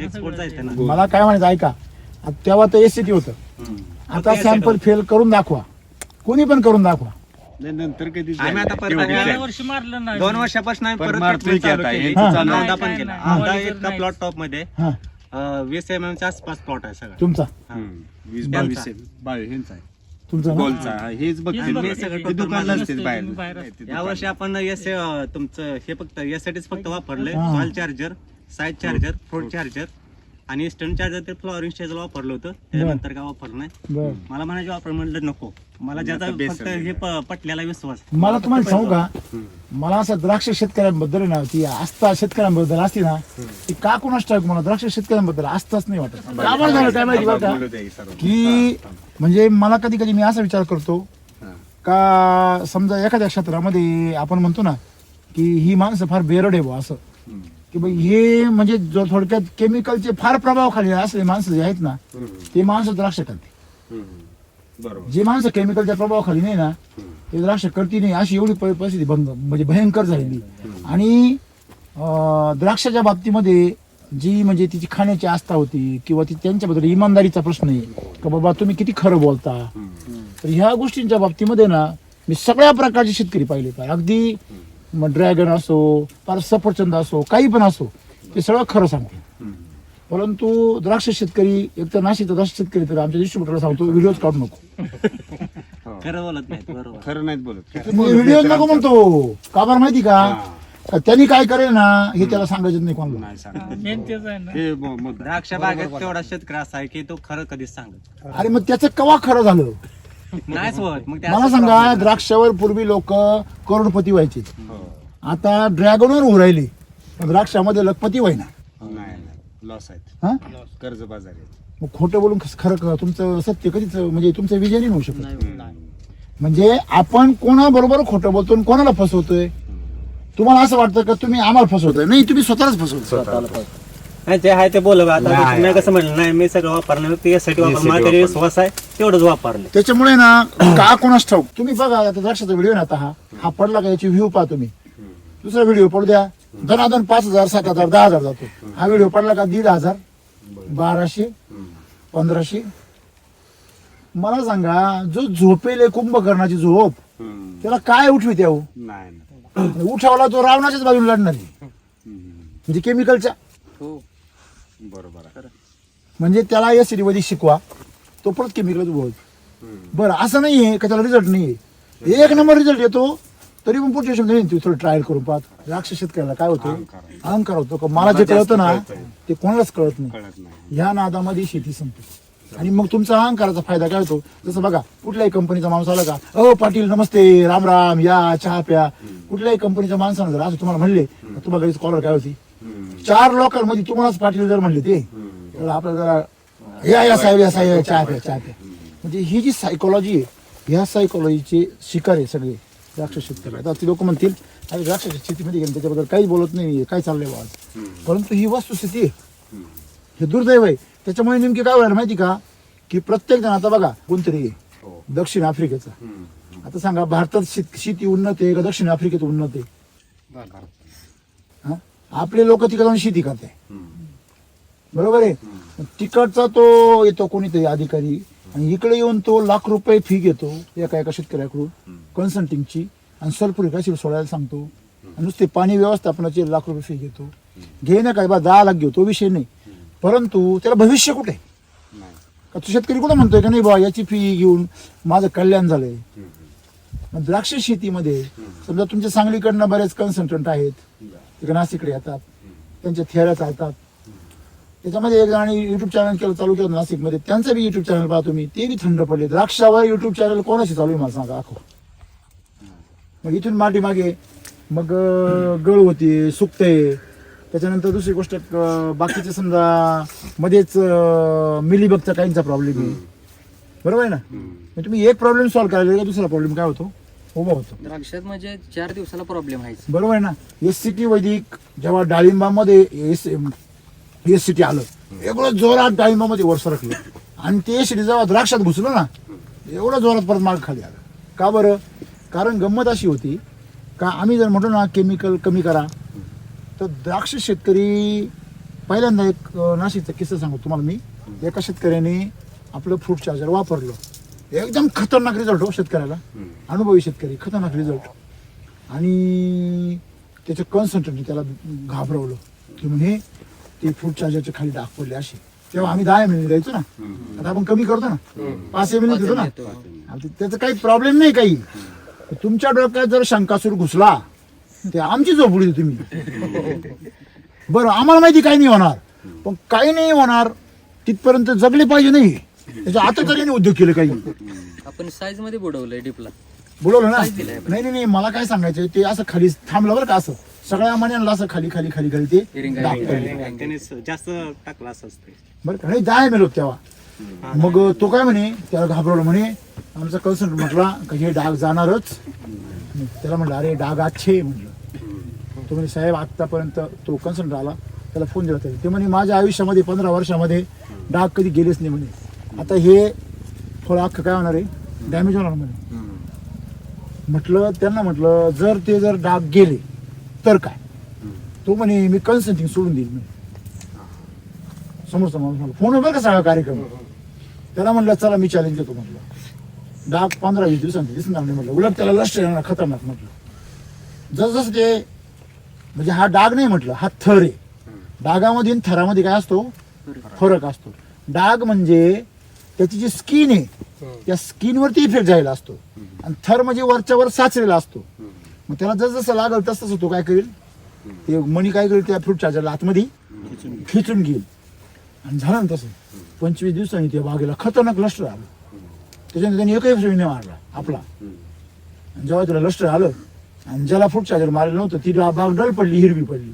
एक्सपोर्ट जायचं ना. मला काय म्हणायचं ऐका, आता तेव्हा तर एसिटी होतं, आता सॅम्पल फेल करून दाखवा, कोणी पण करून दाखवा. नाही, नंतर कधी आम्ही आता परत तेवढी 2 वर्षापासून आम्ही परत मारतोय treatment की चालू आता, केली. यांचं चालू औंधा आहे. पण केला. हा. औंधा एका प्लॉट टॉप मध्ये हा 20 MM च्या आसपास प्लॉट आहे सगळं. तुमचा 20-22 ह्यांचा आहे. तुमचा ना? गोलचा हेच बघते. हे सगळं ते दुकानला असते बाहेर. या वर्षी आपण तुमचं हे फक्त यासाठीच फक्त वापरलंय. हा. Soil charger, side charger, fruit charger आणि इस्टर्न चार्जर ते फ्लॉवरिंग स्टेजला वापरलं होतं. त्यानंतर काय वापरलं नाही. बर. मला म्हणायचे वापर म्हणलं नको. मला ज्याचा फक्त हे पटलेला विश्वास. मला तुम्हाला सांगू का, मला असं द्राक्ष शेतकऱ्यांबद्दल आहे ना, ती आस्था शेतकऱ्यांबद्दल असती ना, ती का कोणाच टाक मला द्राक्ष शेतकऱ्यांबद्दल आस्थाच नाही वाटत. का बरं झालं काय माहिती बरं का, की म्हणजे मला कधी कधी मी असा विचार करतो का, समजा एखाद्या क्षेत्रामध्ये आपण म्हणतो ना की ही माणसं फार बेरड आहे बुवा, असं की बाई हे म्हणजे जो थोडक्यात केमिकलचे फार प्रभाव खाली असले माणसं जे आहेत ना, ते माणसं द्राक्ष करते. बरोबर. जे माणसं केमिकलच्या प्रभावाखाली नाही ना, ते द्राक्ष करती नाही, अशी एवढी परिस्थिती म्हणजे भयंकर झालेली. आणि द्राक्षाच्या बाबतीमध्ये जी म्हणजे तिची खाण्याची आस्था होती किंवा ती त्यांच्याबद्दल इमानदारीचा प्रश्न आहे का बाबा तुम्ही किती खरं बोलता, तर ह्या गोष्टींच्या बाबतीमध्ये ना मी सगळ्या प्रकारचे शेतकरी पाहिले पाहिजे. अगदी ड्रॅगन असो, फार सफरचंद असो, काही पण असो, ते सगळं खरं सांगते. परंतु द्राक्ष शेतकरी एक तर नाशिकचा द्राक्ष शेतकरी तर आमच्या डिस्ट्रीब्युटरला सांगतो व्हिडिओज काढू नको. खरं बोलत नाही बरोबर. खरं नाहीत बोलत. व्हिडिओ नको म्हणतो का बरं माहिती का त्यांनी काय करेल ना हे त्याला सांगायचं नाही कोणाला. नाही सांगत. हे मुद्दा. द्राक्ष बागेत तेवढा शेतकरी असा आहे की तो खरं कधीच सांगत अरे मग त्याचं केव्हा खरं झालं नाहीच होत. मग ते मला असं सांगा. problem द्राक्षावर पूर्वी लोक करोडपती व्हायचे, हो. आता ड्रॅगनवर उरायले, पण द्राक्षामध्ये लखपती व्हायना. नाही लॉस आहेत. हा कर्ज बाजार आहेत. मग खोटं बोलून खरं तुमचं सत्य कधीच म्हणजे तुमचं विजय नाही होऊ शकत. नाही. म्हणजे आपण कोणाबरोबर खोटं बोलतो आणि कोणाला फसवतोय. तुम्हाला असं वाटतं का तुम्ही आम्हाला फसवतोय? नाही, तुम्ही स्वतःलाच फसवतोय. नाही जे आहे ते बोल. आता मी कसं म्हणलं नाही मी सगळं वापरलं ते यासाठी वापरलं. मला तरी विश्वास आहे तेवढंच वापरलं. त्याच्यामुळे ना का कोणाच ठाऊक. तुम्ही बघा आता द्राक्षाचा व्हिडिओ ना आता हा पडला का याची व्ह्यू पहा तुम्ही. दुसरा व्हिडिओ पडू द्या, धनाधन 5,000 7,000 10,000 जातो. हा व्हिडिओ पडला का 1,500 1200 1500. मला सांगा जो झोपेले कुंभकर्णाची झोप त्याला काय उठवी हो? नाही. उठावला तो रावणाच्याच बाजूला लढणार आहे. म्हणजे केमिकलच्या. हो. बरोबर आहे. म्हणजे त्याला या सिटीमध्ये शिकवा तो परत केमिकल उभं होतो. बरं असं नाहीये का त्याला रिझल्ट नाहीये. एक नंबर रिझल्ट येतो तरी पण पुढच्या वर्षी थोडं ट्रायल करून पाहत. द्राक्ष शेतकऱ्याला काय होतं अहंकार होतो का मला जे कळतं ना ते कोणालाच कळत नाही. कळत नाही. ह्या नादामध्ये शेती संपते. आणि मग तुमचा अहंकाराचा फायदा काय होतो. जसं बघा कुठल्याही कंपनीचा माणूस आला का अहो पाटील नमस्ते राम राम या चहा प्या. कुठल्याही कंपनीच्या माणसानं जर असं तुम्हाला म्हणले तुम्हाला घरी स्कॉलर काय होती 4 लोकांमध्ये तुम्हालाच पाटील जर म्हणले ते आपल्याला जरा या साहेब या साहेब चहा प्या चहा प्या. म्हणजे ही जी सायकोलॉजी आहे ह्या सायकोलॉजीचे शिकार आहे सगळे द्राक्ष शेतकरी. आता ती लोक म्हणतील अरे द्राक्षाच्या शेतीमध्ये गेले त्याच्याबद्दल काहीच बोलत नाही काय चाललंय बाबा. परंतु ही वस्तुस्थिती आहे. हे दुर्दैव आहे. त्याच्यामुळे नेमकी काय व्हायला माहिती का की प्रत्येक जण आता बघा कोणतरी दक्षिण आफ्रिकेचा. आता सांगा भारतात शेती उन्नत आहे का दक्षिण आफ्रिकेत उन्नत आहे? हा? आपले लोक तिकडे जाऊन शेती करते बरोबर आहे. तिकडचा तो येतो कोणीतरी अधिकारी आणि इकडे येऊन तो लाख रुपये फी घेतो एका शेतकऱ्याकडून कन्सल्टिंगची आणि सल्फ्युरिक ऍसिड सोडायला सांगतो आणि नुसते पाणी व्यवस्थापनाची लाख रुपये फी घेतो. घेणं काय बा 10 लाख घेऊ तो विषय नाही. परंतु त्याला भविष्य कुठे का तो शेतकरी कुठं म्हणतोय का नाही बा याची फी घेऊन माझं कल्याण झालंय. द्राक्ष शेतीमध्ये समजा तुमच्या सांगलीकडनं बरेच कन्सल्टंट आहेत तिकडे नाशिकडे येतात त्यांच्या थेऱ्या चालतात. त्याच्यामध्ये एक जणांनी युट्यूब चॅनल केलं चालू केलं नाशिकमध्ये त्यांचं बी युट्यूब चॅनल पहा तुम्ही ते बी थंड पडले. द्राक्षावर युट्यूब चॅनल कोणाशी चालू आहे मला सांगा आखो. मग इथून माटी मागे मग गळ होती सुकते. त्याच्यानंतर दुसरी गोष्ट बाकीचे समजा मध्येच मिलीबगचा काहींचा प्रॉब्लेम आहे बरोबर आहे ना. मग तुम्ही एक प्रॉब्लेम सॉल्व्ह करायला दुसरा प्रॉब्लेम काय होतो उभा होतो. द्राक्षात म्हणजे 4 दिवसाला प्रॉब्लेम आहे. बरोबर आहे ना. SCT वैदिक जेव्हा डाळिंबामध्ये SCT आलं एवढं जोरात डाळिंबामध्ये वर सरकलं आणि ते SCT जेव्हा द्राक्षात घुसलं ना एवढं जोरात परत माग खाली आलं. का बरं? कारण गंमत अशी होती का आम्ही जर म्हटलो ना केमिकल कमी करा तर द्राक्ष शेतकरी पहिल्यांदा एक नाशिकचा किस्सा सांगतो तुम्हाला मी. एका शेतकऱ्याने आपलं फ्रूट चार्जर वापरलं एकदम खतरनाक रिझल्ट हो शेतकऱ्याला. अनुभवी शेतकरी खतरनाक रिझल्ट. आणि त्याच्या कन्सल्टंटने त्याला घाबरवलं की म्हणे ते फ्रूट चार्जरच्या खाली डाग पडले असे. तेव्हा आम्ही 10 ml द्यायचो ना. आता आपण कमी करतो ना 5 ml देतो ना. त्याचा काही प्रॉब्लेम नाही काही. तुमच्या डोक्यात जर शंकासूर घुसला ते आमची झोप उडी तुम्ही. बरं आम्हाला माहिती काही नाही होणार पण काही नाही होणार तिथपर्यंत जगले पाहिजे नाही. त्याच्या आता तरी उद्योग केले काही. आपण साईज मध्ये बुडवलंय डिपला. बोलवलं ना. नाही नाही मला काय सांगायचं ते असं खाली थांबलं बरं का असं सगळ्या मण्यांना असं खाली खाली खाली खाली ते डाग पडले. त्याने जास्त टाकलं असं असतं बरं का नाही 10 ml तेव्हा. मग तो काय म्हणे त्याला घाबरवलं म्हणे आमचा कन्सल्टंट म्हटला का हे डाग जाणारच. त्याला म्हटलं अरे डाग अच्छे म्हटलं. तो म्हणे साहेब आतापर्यंत तो कन्सल्टंट आला त्याला फोन दिला तरी ते म्हणे माझ्या आयुष्यामध्ये 15 वर्षामध्ये डाग कधी गेलेच नाही म्हणे. आता हे थोडं अख्खं काय होणार आहे डॅमेज होणार म्हणे. म्हटलं त्यांना म्हटलं जर डाग गेले तर काय. तो म्हणे मी कन्सल्टिंग सोडून देईल म्हणे. समोरचा माणूस फोन बरं का सगळा कार्यक्रम. त्याला म्हटलं चला मी चॅलेंज देतो म्हटलं डाग 15-20 दिवसांनी दिसणार नाही म्हटलं. उलट त्याला लष्ट येणार खतरनाक म्हटलं. जसं ते म्हणजे हा डाग नाही म्हटलं हा थर आहे. डागामध्ये आणि थरामध्ये काय असतो फरक असतो. डाग म्हणजे त्याची जी स्किन आहे त्या स्किनवरती इफेक्ट झालेला असतो आणि थर म्हणजे वरच्यावर साचलेला असतो. मग त्याला जसं लागल तसं तो काय करेल, ते मणी काय करेल त्या फ्रूट चार्जरला आतमध्ये खिचून घेईल. आणि झालं ना तसं 25 दिवसांनी त्या बागेला खतरनाक लष्टर आलं. त्याच्यानंतर त्यांनी एकही फ्रेम नाही मारला आपला. आणि जेव्हा त्याला लष्टर आलं आणि ज्याला फ्रूट चार्जर मारलं नव्हतं ती बाग डल पडली, हिरवी पडली.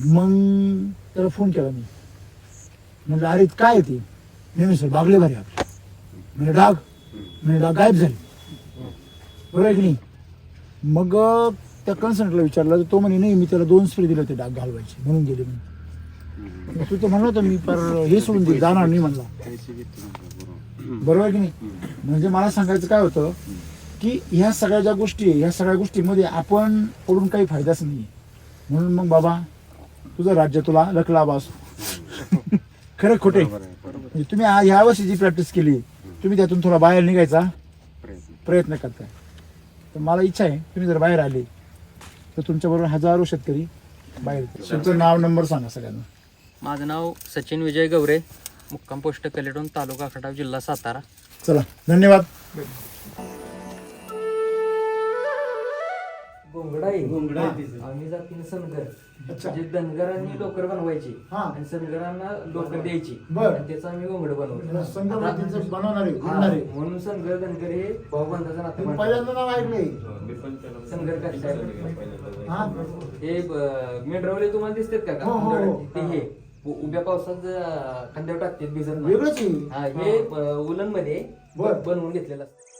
मग त्याला फोन केला मी, म्हणलं अरे काय ते, नाही सर बागले भारी आपली. म्हणजे डाग गायब झाली, बरोबर आहे की नाही. मग त्या कन्सल्टंटला विचारलं तर तो म्हणे नाही मी त्याला 2 स्प्रे दिले होते डाग घालवायचे म्हणून गेले म्हणे. मग तू तर म्हणलं होतं मी पर हे सोडून दे जाणार नाही म्हणला, बरोबर आहे की नाही. म्हणजे मला सांगायचं काय होतं की ह्या सगळ्या ज्या गोष्टी आहे ह्या सगळ्या गोष्टीमध्ये आपण पडून काही फायदाच नाही. म्हणून मग बाबा तुझं राज्य तुला लकलाभ असो. खरं खोटे म्हणजे तुम्ही ह्या वर्षी जी प्रॅक्टिस केली तुम्ही त्यातून थोडा बाहेर निघायचा प्रयत्न करताय. तर मला इच्छा आहे तुम्ही जर बाहेर आले तर तुमच्याबरोबर हजारो शेतकरी बाहेर. तुमचं नाव नंबर सांगा सगळ्यांना. माझं नाव सचिन विजय गवरे, मुक्काम पोस्ट कलेडोन, तालुका खटाव, जिल्हा सातारा. चला धन्यवाद. घोंगडा आहे आम्ही जातीने सनगर, जे धनगरांनी लोकर बनवायची हा. आणि सनगरांना लोकर द्यायची बरं. आणि त्याचं आम्ही घोंगड बनवतो. संघटनेचं बनवणारे हा, उडणारे. म्हणून सनगर धनगर हे भाऊबंधाचं नातं तुम्ही म्हणतात. पहिल्यांदा नाव ऐकलंय. सनगर काय हा हे मेंढरावले तुम्हाला दिसतात का हो, हो, हो. ते हे उभ्या पावसात खांद्यावर टाकतात भिजत नाही. वेगळंच आहे. हा, हे उलन मध्ये बरं. बनवून घेतलेलं असतं.